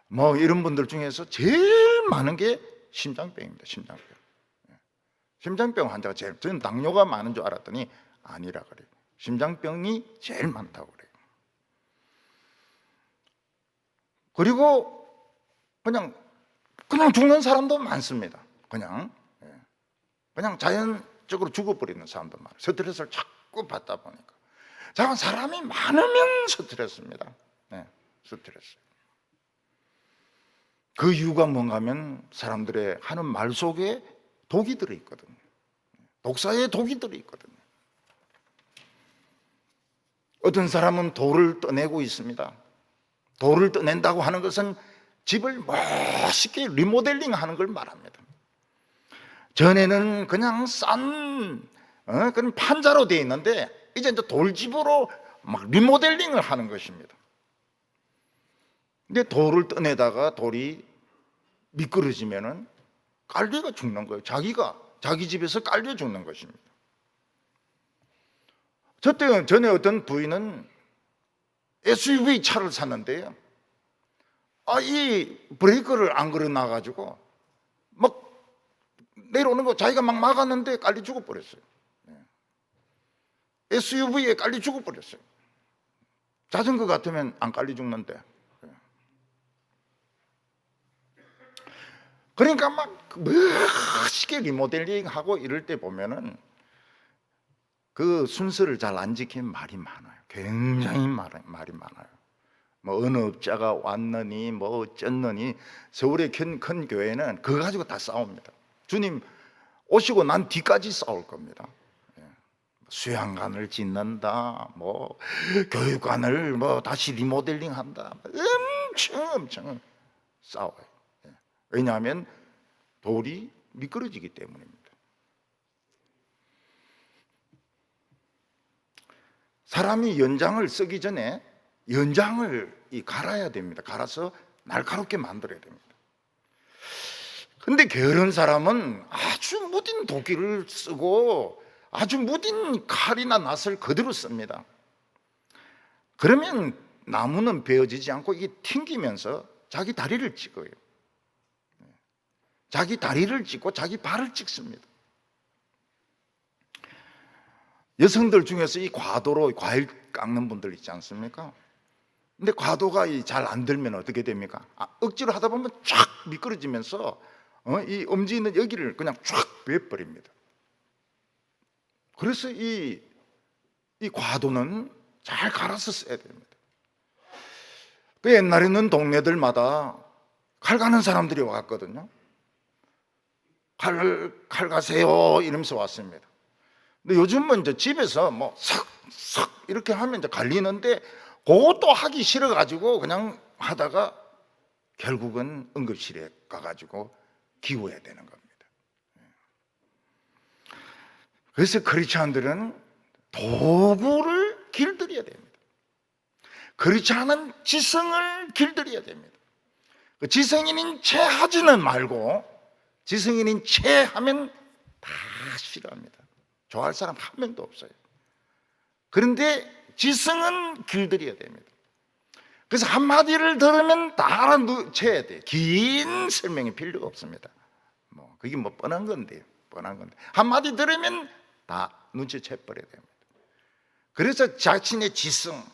뭐 이런 분들 중에서 제일 많은 게 심장병입니다. 심장병 환자가 제일, 저는 당뇨가 많은 줄 알았더니 아니라 그래요. 심장병이 제일 많다고 그래요. 그리고 그냥 죽는 사람도 많습니다. 그냥 자연적으로 죽어버리는 사람도 많아요. 스트레스를 자꾸 받다 보니까. 자, 사람이 많으면 스트레스입니다. 스트레스. 그 이유가 뭔가 하면 사람들의 하는 말 속에 독이 들어있거든요. 독사의 독이 들어있거든요. 어떤 사람은 돌을 떠내고 있습니다. 돌을 떠낸다고 하는 것은 집을 멋있게 리모델링 하는 걸 말합니다. 전에는 그냥 싼 그런 판자로 되어 있는데 이제 돌집으로 막 리모델링을 하는 것입니다. 근데 돌을 떠내다가 돌이 미끄러지면은 깔려가 죽는 거예요. 자기 집에서 깔려 죽는 것입니다. 전에 어떤 부인은 SUV 차를 샀는데요. 이 브레이크를 안 걸어놔가지고 막 내려오는 거 자기가 막 막았는데 깔려 죽어버렸어요. SUV에 깔려 죽어버렸어요. 자전거 같으면 안 깔려 죽는데. 그러니까 막 멋있게 리모델링하고 이럴 때 보면은 그 순서를 잘 안 지키면 말이 많아요. 굉장히 말이 많아요. 뭐 어느 업자가 왔느니 뭐 어쩌느니. 서울의 큰 교회는 그거 가지고 다 싸웁니다. 주님 오시고 난 뒤까지 싸울 겁니다. 수양관을 짓는다, 뭐 교육관을 뭐 다시 리모델링한다, 엄청 싸워요. 왜냐하면 돌이 미끄러지기 때문입니다. 사람이 연장을 쓰기 전에 연장을 갈아야 됩니다. 갈아서 날카롭게 만들어야 됩니다. 근데 게으른 사람은 아주 무딘 도끼를 쓰고 아주 무딘 칼이나 낫을 그대로 씁니다. 그러면 나무는 베어지지 않고 이게 튕기면서 자기 다리를 찍어요. 자기 다리를 찍고 자기 발을 찍습니다. 여성들 중에서 이 과도로 과일 깎는 분들 있지 않습니까? 근데 과도가 잘 안 들면 어떻게 됩니까? 억지로 하다 보면 쫙 미끄러지면서 이 엄지 있는 여기를 그냥 쫙 베어버립니다. 그래서 이 과도는 잘 갈아서 써야 됩니다. 그 옛날에는 동네들마다 칼 가는 사람들이 왔거든요. 칼 가세요 이러면서 왔습니다. 근데 요즘은 이제 집에서 뭐 싹 이렇게 하면 이제 갈리는데 그것도 하기 싫어가지고 그냥 하다가 결국은 응급실에 가가지고 기워야 되는 겁니다. 그래서 크리스찬들은 도구를 길들여야 됩니다. 그렇지 않은 지성을 길들여야 됩니다. 그 지성인인 채 하지는 말고 지성인인 채 하면 다 싫어합니다. 좋아할 사람 한 명도 없어요. 그런데 지성은 길들여야 됩니다. 그래서 한마디를 들으면 다 알아채야 돼요. 긴 설명이 필요가 없습니다. 그게 뻔한 건데요. 한마디 들으면 다 눈치채 버려야 됩니다. 그래서 자신의 지성,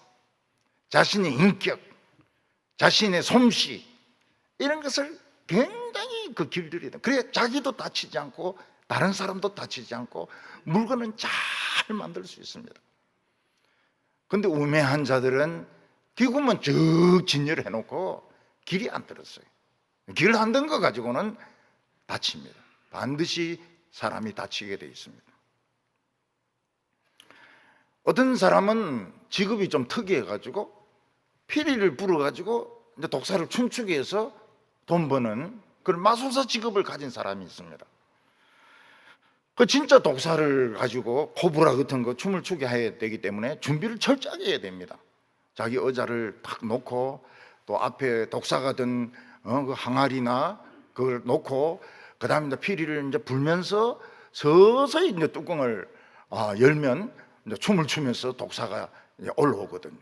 자신의 인격, 자신의 솜씨 이런 것을 굉장히 길들여야 돼요. 그래야 자기도 다치지 않고 다른 사람도 다치지 않고 물건은 잘 만들 수 있습니다. 그런데 우매한 자들은 기구만 쭉 진열해 놓고 길이 안 들었어요. 길을 안 든 거 가지고는 다칩니다. 반드시 사람이 다치게 돼 있습니다. 어떤 사람은 직업이 좀 특이해가지고 피리를 불어가지고 이제 독사를 춤추게 해서 돈 버는 그런 마술사 직업을 가진 사람이 있습니다. 그 진짜 독사를 가지고 코브라 같은 거 춤을 추게 해야 되기 때문에 준비를 철저하게 해야 됩니다. 자기 의자를 탁 놓고 또 앞에 독사가 든 그 항아리나 그걸 놓고 그 다음에 이제 피리를 이제 불면서 서서히 이제 뚜껑을 열면 이제 춤을 추면서 독사가 이제 올라오거든요.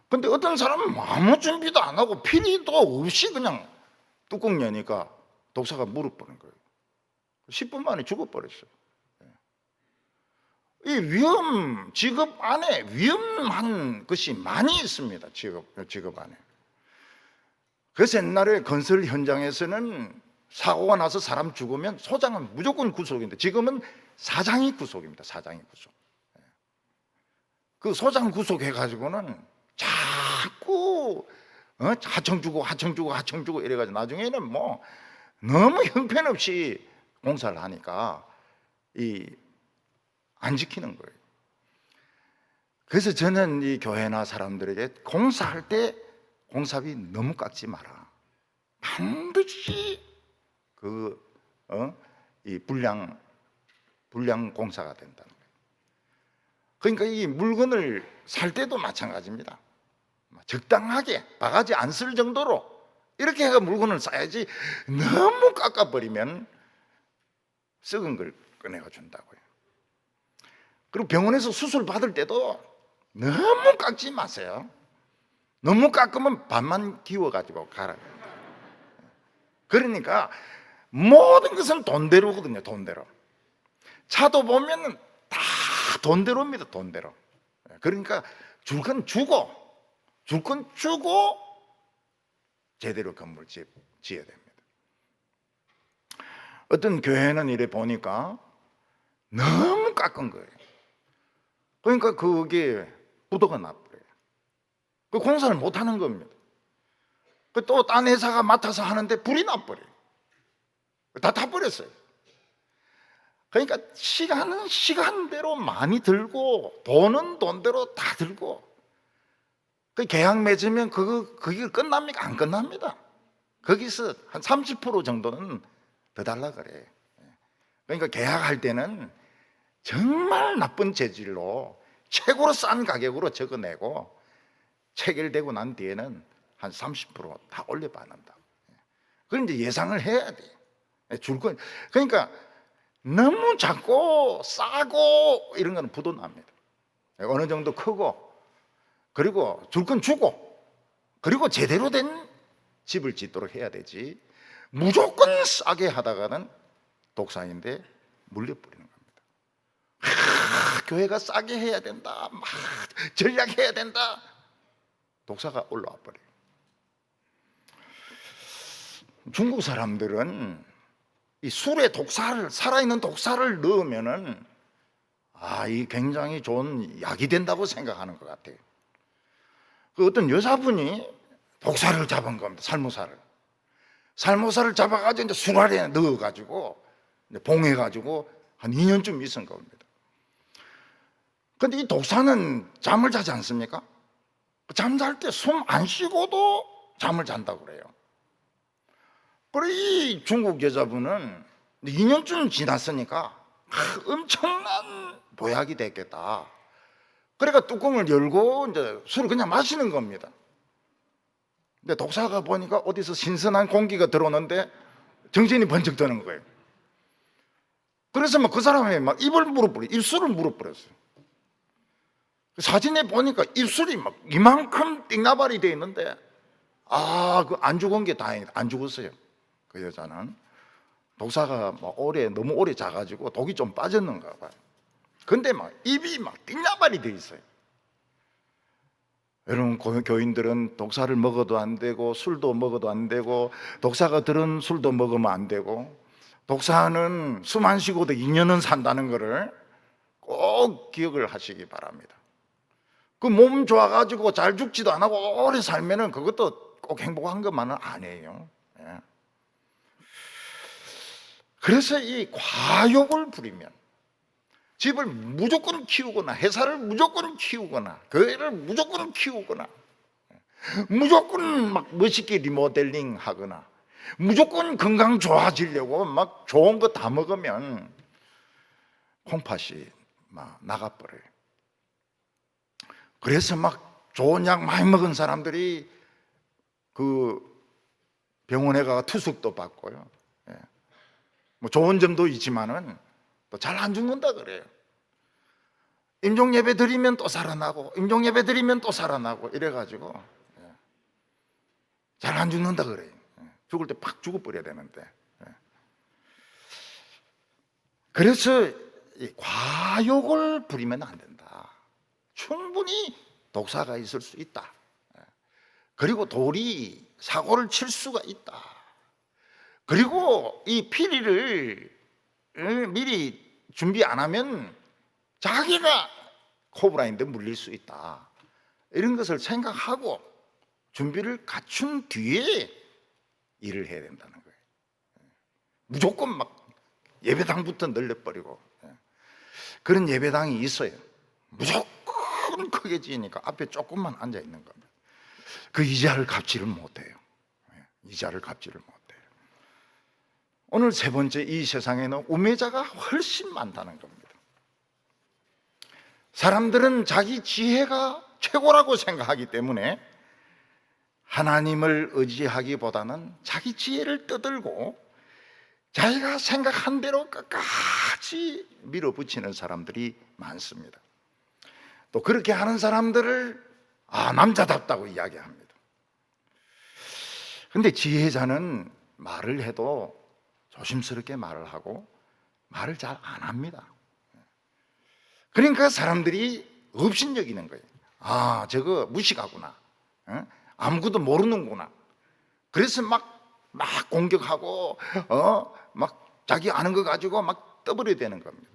근데 어떤 사람은 아무 준비도 안 하고 피리도 없이 그냥 뚜껑 여니까 독사가 물어버린 거예요. 10분 만에 죽어버렸어요. 이 직업 안에 위험한 것이 많이 있습니다. 직업 안에. 그래서 옛날에 건설 현장에서는 사고가 나서 사람 죽으면 소장은 무조건 구속인데 지금은 사장이 구속입니다. 사장이 구속. 그 소장 구속해가지고는 자꾸 하청 주고 이래가지고 나중에는 뭐 너무 형편없이 공사를 하니까 안 지키는 거예요. 그래서 저는 이 교회나 사람들에게 공사할 때 공사비 너무 깎지 마라. 반드시 이 불량 공사가 된다는 거예요. 그러니까 이 물건을 살 때도 마찬가지입니다. 적당하게 바가지 안 쓸 정도로 이렇게 해서 물건을 사야지 너무 깎아버리면 썩은 걸 꺼내가 준다고요. 그리고 병원에서 수술 받을 때도 너무 깎지 마세요. 너무 깎으면 반만 기워가지고 가라. 그러니까 모든 것은 돈대로거든요. 돈대로. 차도 보면 다 돈대로입니다. 돈대로. 그러니까 줄 건 주고 제대로 건물 지어야 됩니다. 어떤 교회는 이래 보니까 너무 깎은 거예요. 그러니까 그게 부도가 나버려요. 그 공사를 못 하는 겁니다. 또 딴 회사가 맡아서 하는데 불이 나버려요. 다 타버렸어요. 그러니까 시간은 시간대로 많이 들고 돈은 돈대로 다 들고 그 계약 맺으면 그게 끝납니까? 안 끝납니다. 거기서 한 30% 정도는 더 달라 그래요. 그러니까 계약할 때는 정말 나쁜 재질로 최고로 싼 가격으로 적어내고 체결되고 난 뒤에는 한 30% 다 올려받는다. 그건 이제 예상을 해야 돼. 줄 건. 그러니까 너무 작고 싸고 이런 거는 부도 납니다. 어느 정도 크고 그리고 줄 건 주고 그리고 제대로 된 집을 짓도록 해야 되지 무조건 싸게 하다가는 독사인데 물려버리는 겁니다. 교회가 싸게 해야 된다, 막 전략해야 된다, 독사가 올라와 버려요. 중국 사람들은 이 술에 독사를, 살아있는 독사를 넣으면은 이 굉장히 좋은 약이 된다고 생각하는 것 같아요. 그 어떤 여자분이 독사를 잡은 겁니다. 살모사를 잡아가지고 이제 술알에 넣어가지고 이제 봉해가지고 한 2년쯤 있은 겁니다. 근데 이 독사는 잠을 자지 않습니까? 잠잘 때 숨 안 쉬고도 잠을 잔다고 그래요. 그래 이 중국 여자분은 2년쯤 지났으니까 엄청난 보약이 됐겠다. 그러니까 뚜껑을 열고 이제 술을 그냥 마시는 겁니다. 근데 독사가 보니까 어디서 신선한 공기가 들어오는데 정신이 번쩍 드는 거예요. 그래서 막 그 사람이 막 입술을 물어버렸어요. 사진에 보니까 입술이 막 이만큼 띵나발이 돼 있는데 그 안 죽은 게 다행이다. 안 죽었어요. 그 여자는 독사가 너무 오래 자가지고 독이 좀 빠졌는가 봐요. 근데 막 입이 막 띵나발이 돼 있어요. 여러분 교인들은 독사를 먹어도 안 되고 술도 먹어도 안 되고 독사가 들은 술도 먹으면 안 되고 독사는 숨 안 쉬고도 2년은 산다는 것을 꼭 기억을 하시기 바랍니다. 그 몸 좋아가지고 잘 죽지도 안 하고 오래 살면은 그것도 꼭 행복한 것만은 아니에요. 그래서 이 과욕을 부리면 집을 무조건 키우거나 회사를 무조건 키우거나 교회를 무조건 키우거나 무조건 막 멋있게 리모델링 하거나 무조건 건강 좋아지려고 막 좋은 거 다 먹으면 콩팥이 막 나가버려요. 그래서 막 좋은 약 많이 먹은 사람들이 그 병원에 가 투숙도 받고요. 뭐 좋은 점도 있지만은 또 잘 안 죽는다 그래요. 임종 예배 드리면 또 살아나고 임종 예배 드리면 또 살아나고 이래가지고 잘 안 죽는다 그래요. 죽을 때 팍 죽어버려야 되는데. 그래서 이 과욕을 부리면 안 된다. 충분히 독사가 있을 수 있다. 그리고 돌이 사고를 칠 수가 있다. 그리고 이 피리를 미리 준비 안 하면 자기가 코브라인데 물릴 수 있다, 이런 것을 생각하고 준비를 갖춘 뒤에 일을 해야 된다는 거예요. 무조건 막 예배당부터 늘려버리고, 그런 예배당이 있어요. 무조건 크게 지으니까 앞에 조금만 앉아 있는 겁니다. 그 이자를 갚지를 못해요. 이자를 갚지를 못해요. 오늘 세 번째, 이 세상에는 우매자가 훨씬 많다는 겁니다. 사람들은 자기 지혜가 최고라고 생각하기 때문에 하나님을 의지하기보다는 자기 지혜를 떠들고 자기가 생각한 대로 끝까지 밀어붙이는 사람들이 많습니다. 또 그렇게 하는 사람들을 남자답다고 이야기합니다. 그런데 지혜자는 말을 해도 조심스럽게 말을 하고 말을 잘 안 합니다. 그러니까 사람들이 업신여기는 거예요. 저거 무식하구나, 아무것도 모르는구나. 그래서 막 공격하고 막 자기 아는 거 가지고 막 떠버려야 되는 겁니다.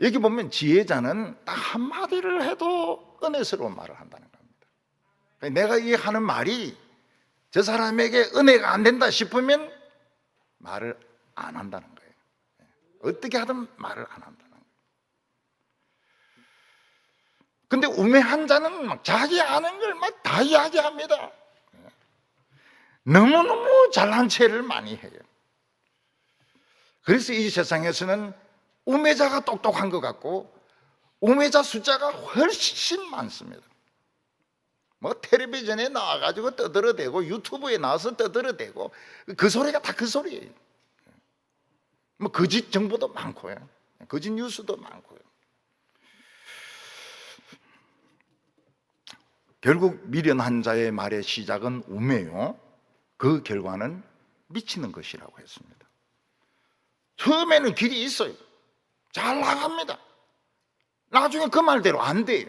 여기 보면 지혜자는 딱 한마디를 해도 은혜스러운 말을 한다는 겁니다. 내가 이 하는 말이 저 사람에게 은혜가 안 된다 싶으면 말을 안 한다는 거예요. 어떻게 하든 말을 안 한다는 거예요. 근데 우매한 자는 막 자기 아는 걸 막 다 이야기합니다. 너무너무 잘난 체를 많이 해요. 그래서 이 세상에서는 우매자가 똑똑한 것 같고 우매자 숫자가 훨씬 많습니다. 뭐 텔레비전에 나와가지고 떠들어대고 유튜브에 나와서 떠들어대고 그 소리가 다 그 소리예요. 뭐 거짓 정보도 많고요, 거짓 뉴스도 많고요. 결국 미련한 자의 말의 시작은 우매요, 그 결과는 미치는 것이라고 했습니다. 처음에는 길이 있어요. 잘 나갑니다. 나중에 그 말대로 안 돼요.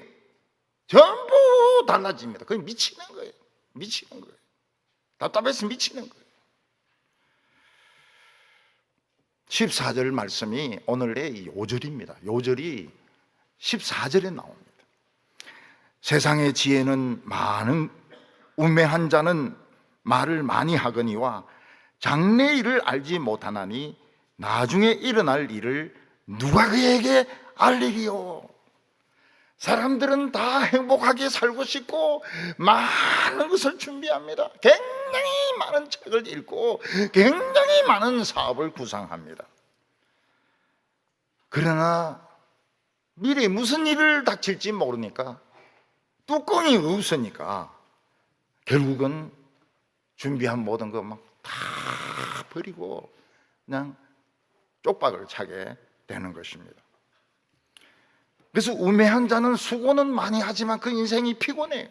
전부 달라집니다. 그게 미치는 거예요. 미치는 거예요. 답답해서 미치는 거예요. 14절 말씀이 오늘의 요절입니다. 요절이 14절에 나옵니다. 세상의 지혜는 많은, 우매한 자는 말을 많이 하거니와 장래 일을 알지 못하나니 나중에 일어날 일을 누가 그에게 알리리요. 사람들은 다 행복하게 살고 싶고 많은 것을 준비합니다. 굉장히 많은 책을 읽고 굉장히 많은 사업을 구상합니다. 그러나 미래에 무슨 일을 닥칠지 모르니까, 뚜껑이 없으니까 결국은 준비한 모든 거 막 다 버리고 그냥 쪽박을 차게 되는 것입니다. 그래서 우매한 자는 수고는 많이 하지만 그 인생이 피곤해요.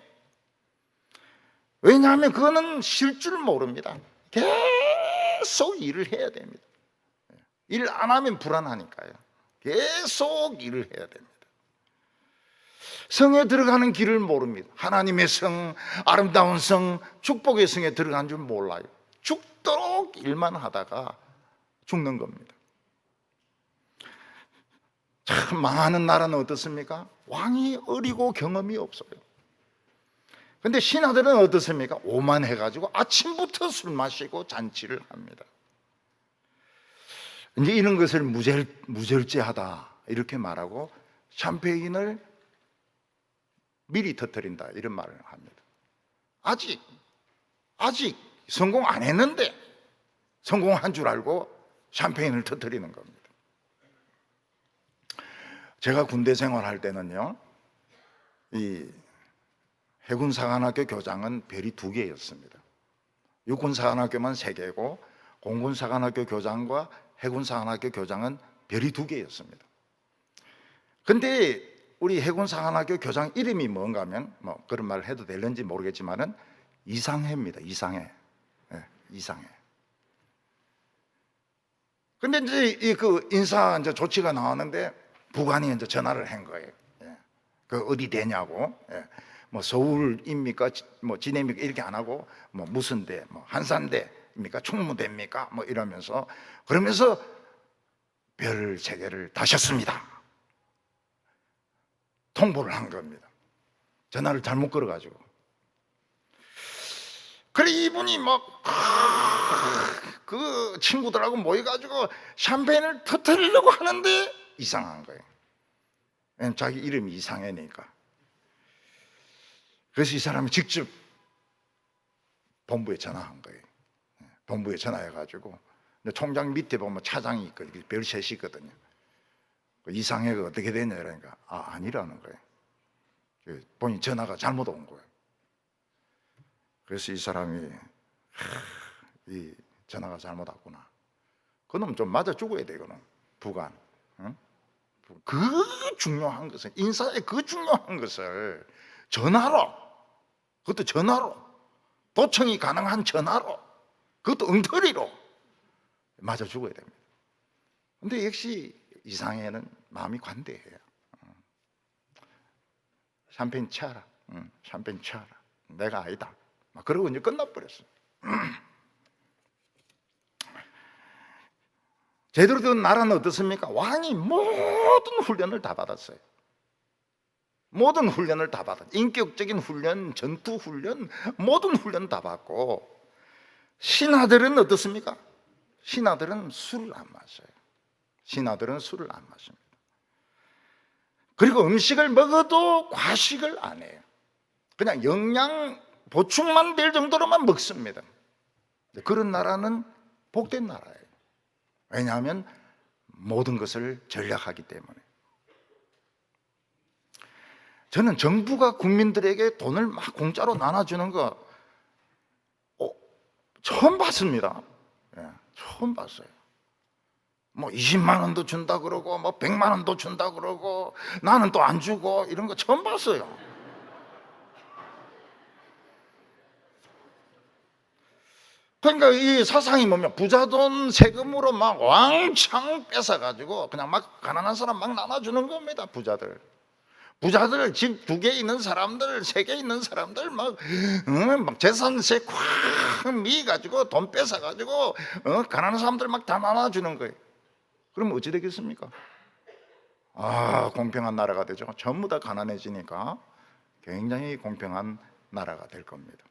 왜냐하면 그거는 쉴 줄 모릅니다. 계속 일을 해야 됩니다. 일 안 하면 불안하니까요. 계속 일을 해야 됩니다. 성에 들어가는 길을 모릅니다. 하나님의 성, 아름다운 성, 축복의 성에 들어간 줄 몰라요. 죽도록 일만 하다가 죽는 겁니다. 참 망하는 나라는 어떻습니까? 왕이 어리고 경험이 없어요. 근데 신하들은 어떻습니까? 오만해가지고 아침부터 술 마시고 잔치를 합니다. 이제 이런 것을 무절제하다 이렇게 말하고 샴페인을 미리 터뜨린다 이런 말을 합니다. 아직 성공 안 했는데 성공한 줄 알고 샴페인을 터뜨리는 겁니다. 제가 군대 생활할 때는요, 이 해군사관학교 교장은 별이 2개였습니다. 육군사관학교만 3개고 공군사관학교 교장과 해군사관학교 교장은 별이 2개였습니다. 근데 우리 해군사관학교 교장 이름이 뭔가 하면 뭐 그런 말을 해도 될는지 모르겠지만은 이상해입니다. 이상해. 네, 이상해. 근데 이제 그 인사 이제 조치가 나왔는데 부관이 이제 전화를 한 거예요. 예. 그 어디 되냐고. 예. 뭐 서울입니까? 뭐 진해입니까? 이렇게 안 하고 뭐 무슨 대, 뭐 한산대 됩니까? 충무됩니까? 뭐 이러면서 그러면서 별 3개를 다셨습니다. 통보를 한 겁니다. 전화를 잘못 걸어가지고. 그래 이분이 막 그 친구들하고 모여가지고 샴페인을 터뜨리려고 하는데 이상한 거예요. 왜냐면 자기 이름이 이상하니까. 그래서 이 사람이 직접 본부에 전화한 거예요. 본부에 전화해가지고 총장 밑에 보면 차장이 있거든요. 별 3이 있거든요. 이상해가 어떻게 되냐 그러니까 아니라는 거예요. 본인 전화가 잘못 온 거예요. 그래서 이 사람이 이 전화가 잘못 왔구나. 그놈 좀 맞아 죽어야 돼. 그놈 부관. 응? 그 중요한 것은 인사의 그 중요한 것을 전화로, 그것도 전화로, 도청이 가능한 전화로, 그것도 엉터리로 맞아 죽어야 됩니다. 근데 역시 이상해는 마음이 관대해요. 샴페인 취하라. 샴페인 취하라. 내가 아니다. 막 그러고 이제 끝나버렸어요. 제대로 된 나라는 어떻습니까? 왕이 모든 훈련을 다 받았어요. 모든 훈련을 다 받았어요. 인격적인 훈련, 전투 훈련, 모든 훈련 다 받고. 신하들은 어떻습니까? 신하들은 술을 안 마셔요. 신하들은 술을 안 마십니다. 그리고 음식을 먹어도 과식을 안 해요. 그냥 영양 보충만 될 정도로만 먹습니다. 그런 나라는 복된 나라예요. 왜냐하면 모든 것을 전략하기 때문에. 저는 정부가 국민들에게 돈을 막 공짜로 나눠주는 거 처음 봤습니다. 처음 봤어요. 뭐 20만 원도 준다 그러고 뭐 100만 원도 준다 그러고 나는 또 안 주고 이런 거 처음 봤어요. 그러니까 이 사상이 뭐냐, 부자 돈 세금으로 막 왕창 뺏어가지고 그냥 막 가난한 사람 막 나눠주는 겁니다. 부자들 집 2개 있는 사람들, 3개 있는 사람들 막 재산세 콱 미가지고 돈 뺏어가지고 가난한 사람들 막 다 나눠주는 거예요. 그럼 어찌 되겠습니까? 공평한 나라가 되죠. 전부 다 가난해지니까 굉장히 공평한 나라가 될 겁니다.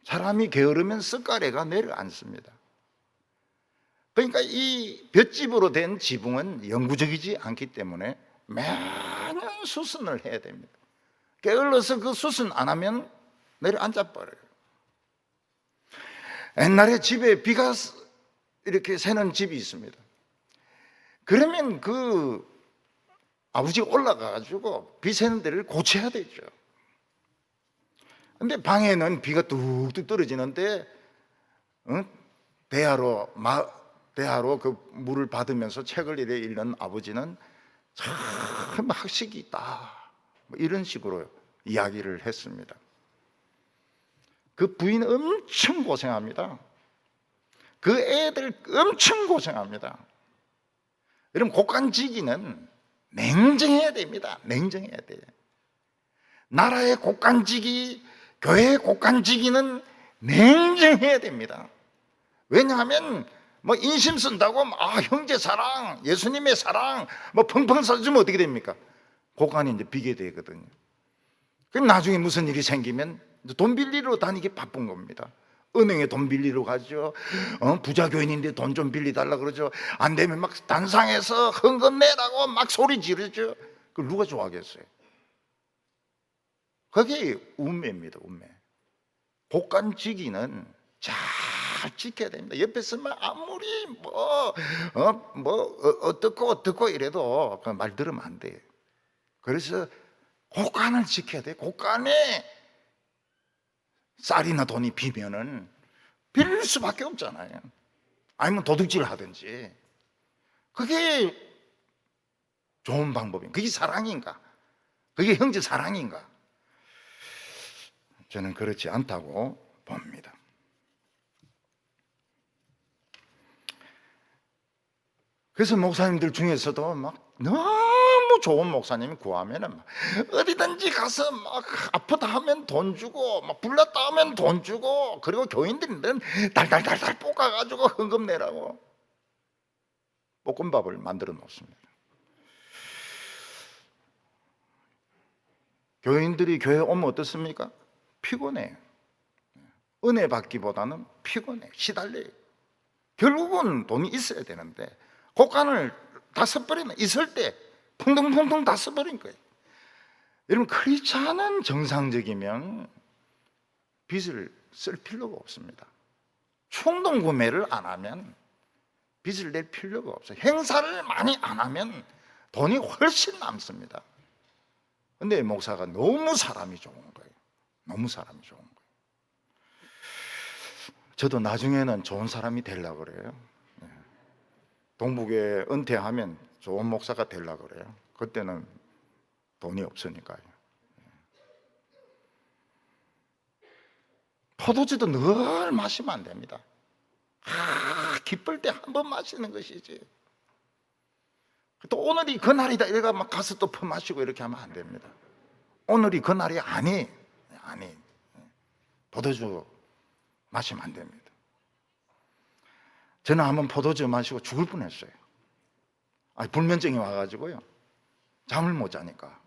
사람이 게으르면 쓱가래가 내려앉습니다. 그러니까 이 볏짚으로 된 지붕은 영구적이지 않기 때문에 매년 수선을 해야 됩니다. 게을러서 그 수선 안 하면 내려앉아 버려요. 옛날에 집에 비가 이렇게 새는 집이 있습니다. 그러면 그 아버지가 올라가가지고 비 새는 데를 고쳐야 되죠. 근데 방에는 비가 뚝뚝 떨어지는데 대하로 그 물을 받으면서 책을 이래 읽는 아버지는 참 학식이 있다, 뭐 이런 식으로 이야기를 했습니다. 그 부인 엄청 고생합니다. 그 애들 엄청 고생합니다. 여러분, 곡간지기는 냉정해야 됩니다. 냉정해야 돼요. 나라의 곡간지기, 교회의 곡간지기는 냉정해야 됩니다. 왜냐하면 뭐 인심 쓴다고 형제 사랑, 예수님의 사랑 뭐 펑펑 쏴주면 어떻게 됩니까? 곡간이 이제 비게 되거든요. 그럼 나중에 무슨 일이 생기면 돈 빌리러 다니기 바쁜 겁니다. 은행에 돈 빌리러 가죠. 부자 교인인데 돈 좀 빌리달라 그러죠. 안 되면 막 단상에서 헌금 내라고 막 소리 지르죠. 그걸 누가 좋아하겠어요? 그게 운매입니다. 운매. 곡간지기는 잘 지켜야 됩니다. 옆에 서면 아무리 어떻고 이래도 그 말 들으면 안 돼요. 그래서 곡간을 지켜야 돼요. 곡간에 쌀이나 돈이 비면은 빌릴 수밖에 없잖아요. 아니면 도둑질을 하든지. 그게 좋은 방법입니다. 그게 사랑인가? 그게 형제 사랑인가? 저는 그렇지 않다고 봅니다. 그래서 목사님들 중에서도 막 너무 너무 좋은 목사님이 구하면은 어디든지 가서 막 아프다 하면 돈 주고, 막 불났다 하면 돈 주고, 그리고 교인들은 달달달달 볶아가지고 헌금 내라고 볶음밥을 만들어 놓습니다. 교인들이 교회 오면 어떻습니까? 피곤해요. 은혜 받기보다는 피곤해, 시달려요. 결국은 돈이 있어야 되는데 곡간을 다 써버리면 있을 때 풍덩풍덩 다 써버린 거예요. 여러분, 크리스찬은 정상적이면 빚을 쓸 필요가 없습니다. 충동 구매를 안 하면 빚을 낼 필요가 없어요. 행사를 많이 안 하면 돈이 훨씬 남습니다. 근데 목사가 너무 사람이 좋은 거예요. 너무 사람이 좋은 거예요. 저도 나중에는 좋은 사람이 되려고 그래요. 동북에 은퇴하면 좋은 목사가 되려고 그래요. 그때는 돈이 없으니까요. 포도주도 늘 마시면 안 됩니다. 기쁠 때 한 번 마시는 것이지. 또 오늘이 그날이다 이래가 막 가서 또 퍼마시고 이렇게 하면 안 됩니다. 오늘이 그날이 아니. 포도주 마시면 안 됩니다. 저는 한번 포도주 마시고 죽을 뻔했어요. 불면증이 와가지고요, 잠을 못 자니까.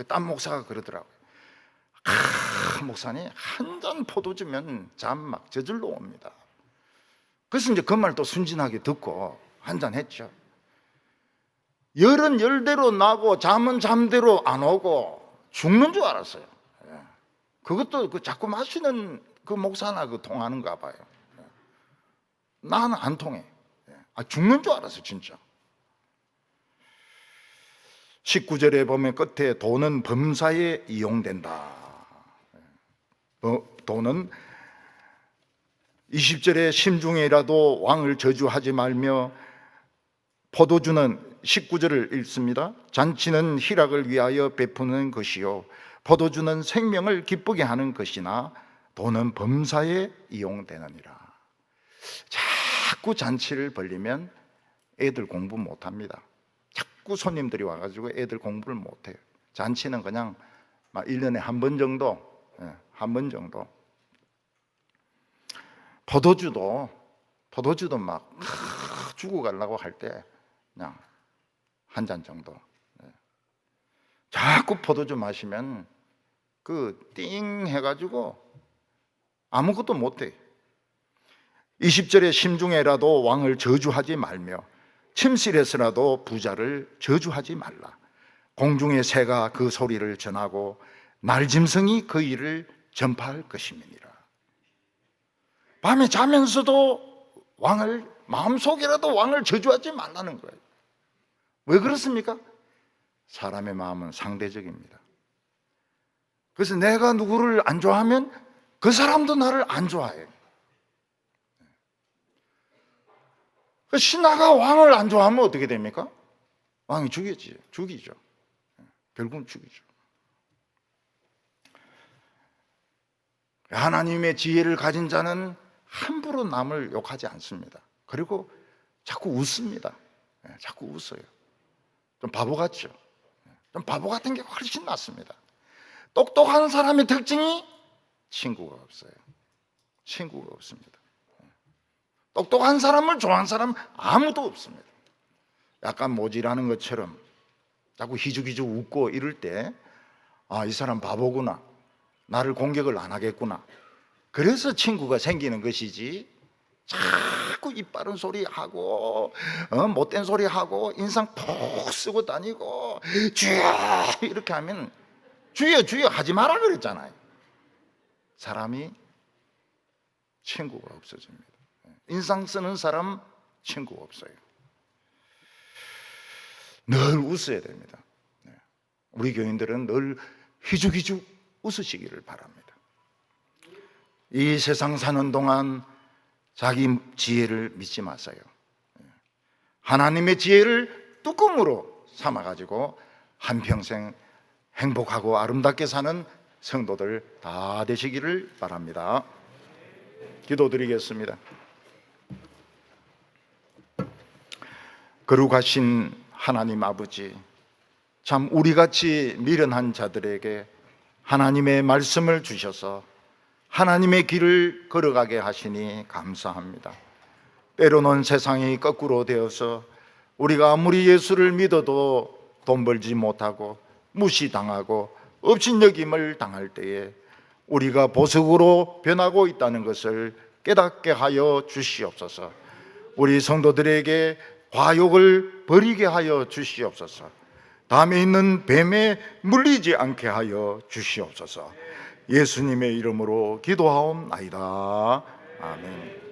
딴 목사가 그러더라고요. 목사님, 한 잔 포도주면 잠 막 저절로 옵니다. 그래서 이제 그 말 또 순진하게 듣고 한 잔 했죠. 열은 열대로 나고 잠은 잠대로 안 오고 죽는 줄 알았어요. 그것도 그 자꾸 마시는 그 목사나 그 통하는가 봐요. 나는 안 통해. 죽는 줄 알았어요, 진짜. 19절에 보면 끝에 돈은 범사에 이용된다. 돈은 20절에 심중에라도 왕을 저주하지 말며, 포도주는 19절을 읽습니다. 잔치는 희락을 위하여 베푸는 것이요 포도주는 생명을 기쁘게 하는 것이나 돈은 범사에 이용되느니라. 자꾸 잔치를 벌리면 애들 공부 못합니다. 자꾸 손님들이 와가지고 애들 공부를 못해요. 잔치는 그냥 1년에 한 번 정도, 한 번 정도. 포도주도 막 주고 가려고 할 때 그냥 한 잔 정도. 자꾸 포도주 마시면 띵 해가지고 아무것도 못해. 20절에 심중에라도 왕을 저주하지 말며 침실에서라도 부자를 저주하지 말라. 공중의 새가 그 소리를 전하고 날짐승이 그 일을 전파할 것임이니라. 밤에 자면서도 마음속이라도 왕을 저주하지 말라는 거예요. 왜 그렇습니까? 사람의 마음은 상대적입니다. 그래서 내가 누구를 안 좋아하면 그 사람도 나를 안 좋아해요. 신하가 왕을 안 좋아하면 어떻게 됩니까? 왕이 죽이죠. 결국은 죽이죠. 하나님의 지혜를 가진 자는 함부로 남을 욕하지 않습니다. 그리고 자꾸 웃습니다. 자꾸 웃어요. 좀 바보 같죠? 좀 바보 같은 게 훨씬 낫습니다. 똑똑한 사람의 특징이 친구가 없어요. 친구가 없습니다. 똑똑한 사람을 좋아하는 사람 아무도 없습니다. 약간 모질하는 것처럼 자꾸 희죽희죽 웃고 이럴 때, 이 사람 바보구나, 나를 공격을 안 하겠구나, 그래서 친구가 생기는 것이지, 자꾸 입 바른 소리 하고 못된 소리 하고 인상 푹 쓰고 다니고 주여 이렇게 하면 주여 주여 하지 마라 그랬잖아요. 사람이 친구가 없어집니다. 인상 쓰는 사람 친구가 없어요. 늘 웃어야 됩니다. 우리 교인들은 늘 휘죽휘죽 웃으시기를 바랍니다. 이 세상 사는 동안 자기 지혜를 믿지 마세요. 하나님의 지혜를 뚜껑으로 삼아가지고 한평생 행복하고 아름답게 사는 성도들 다 되시기를 바랍니다. 기도드리겠습니다. 거룩하신 하나님 아버지, 참 우리같이 미련한 자들에게 하나님의 말씀을 주셔서 하나님의 길을 걸어가게 하시니 감사합니다. 때로는 세상이 거꾸로 되어서 우리가 아무리 예수를 믿어도 돈 벌지 못하고 무시당하고 업신여김을 당할 때에 우리가 보석으로 변하고 있다는 것을 깨닫게 하여 주시옵소서. 우리 성도들에게 과욕을 버리게 하여 주시옵소서. 담에 있는 뱀에 물리지 않게 하여 주시옵소서. 예수님의 이름으로 기도하옵나이다. 아멘.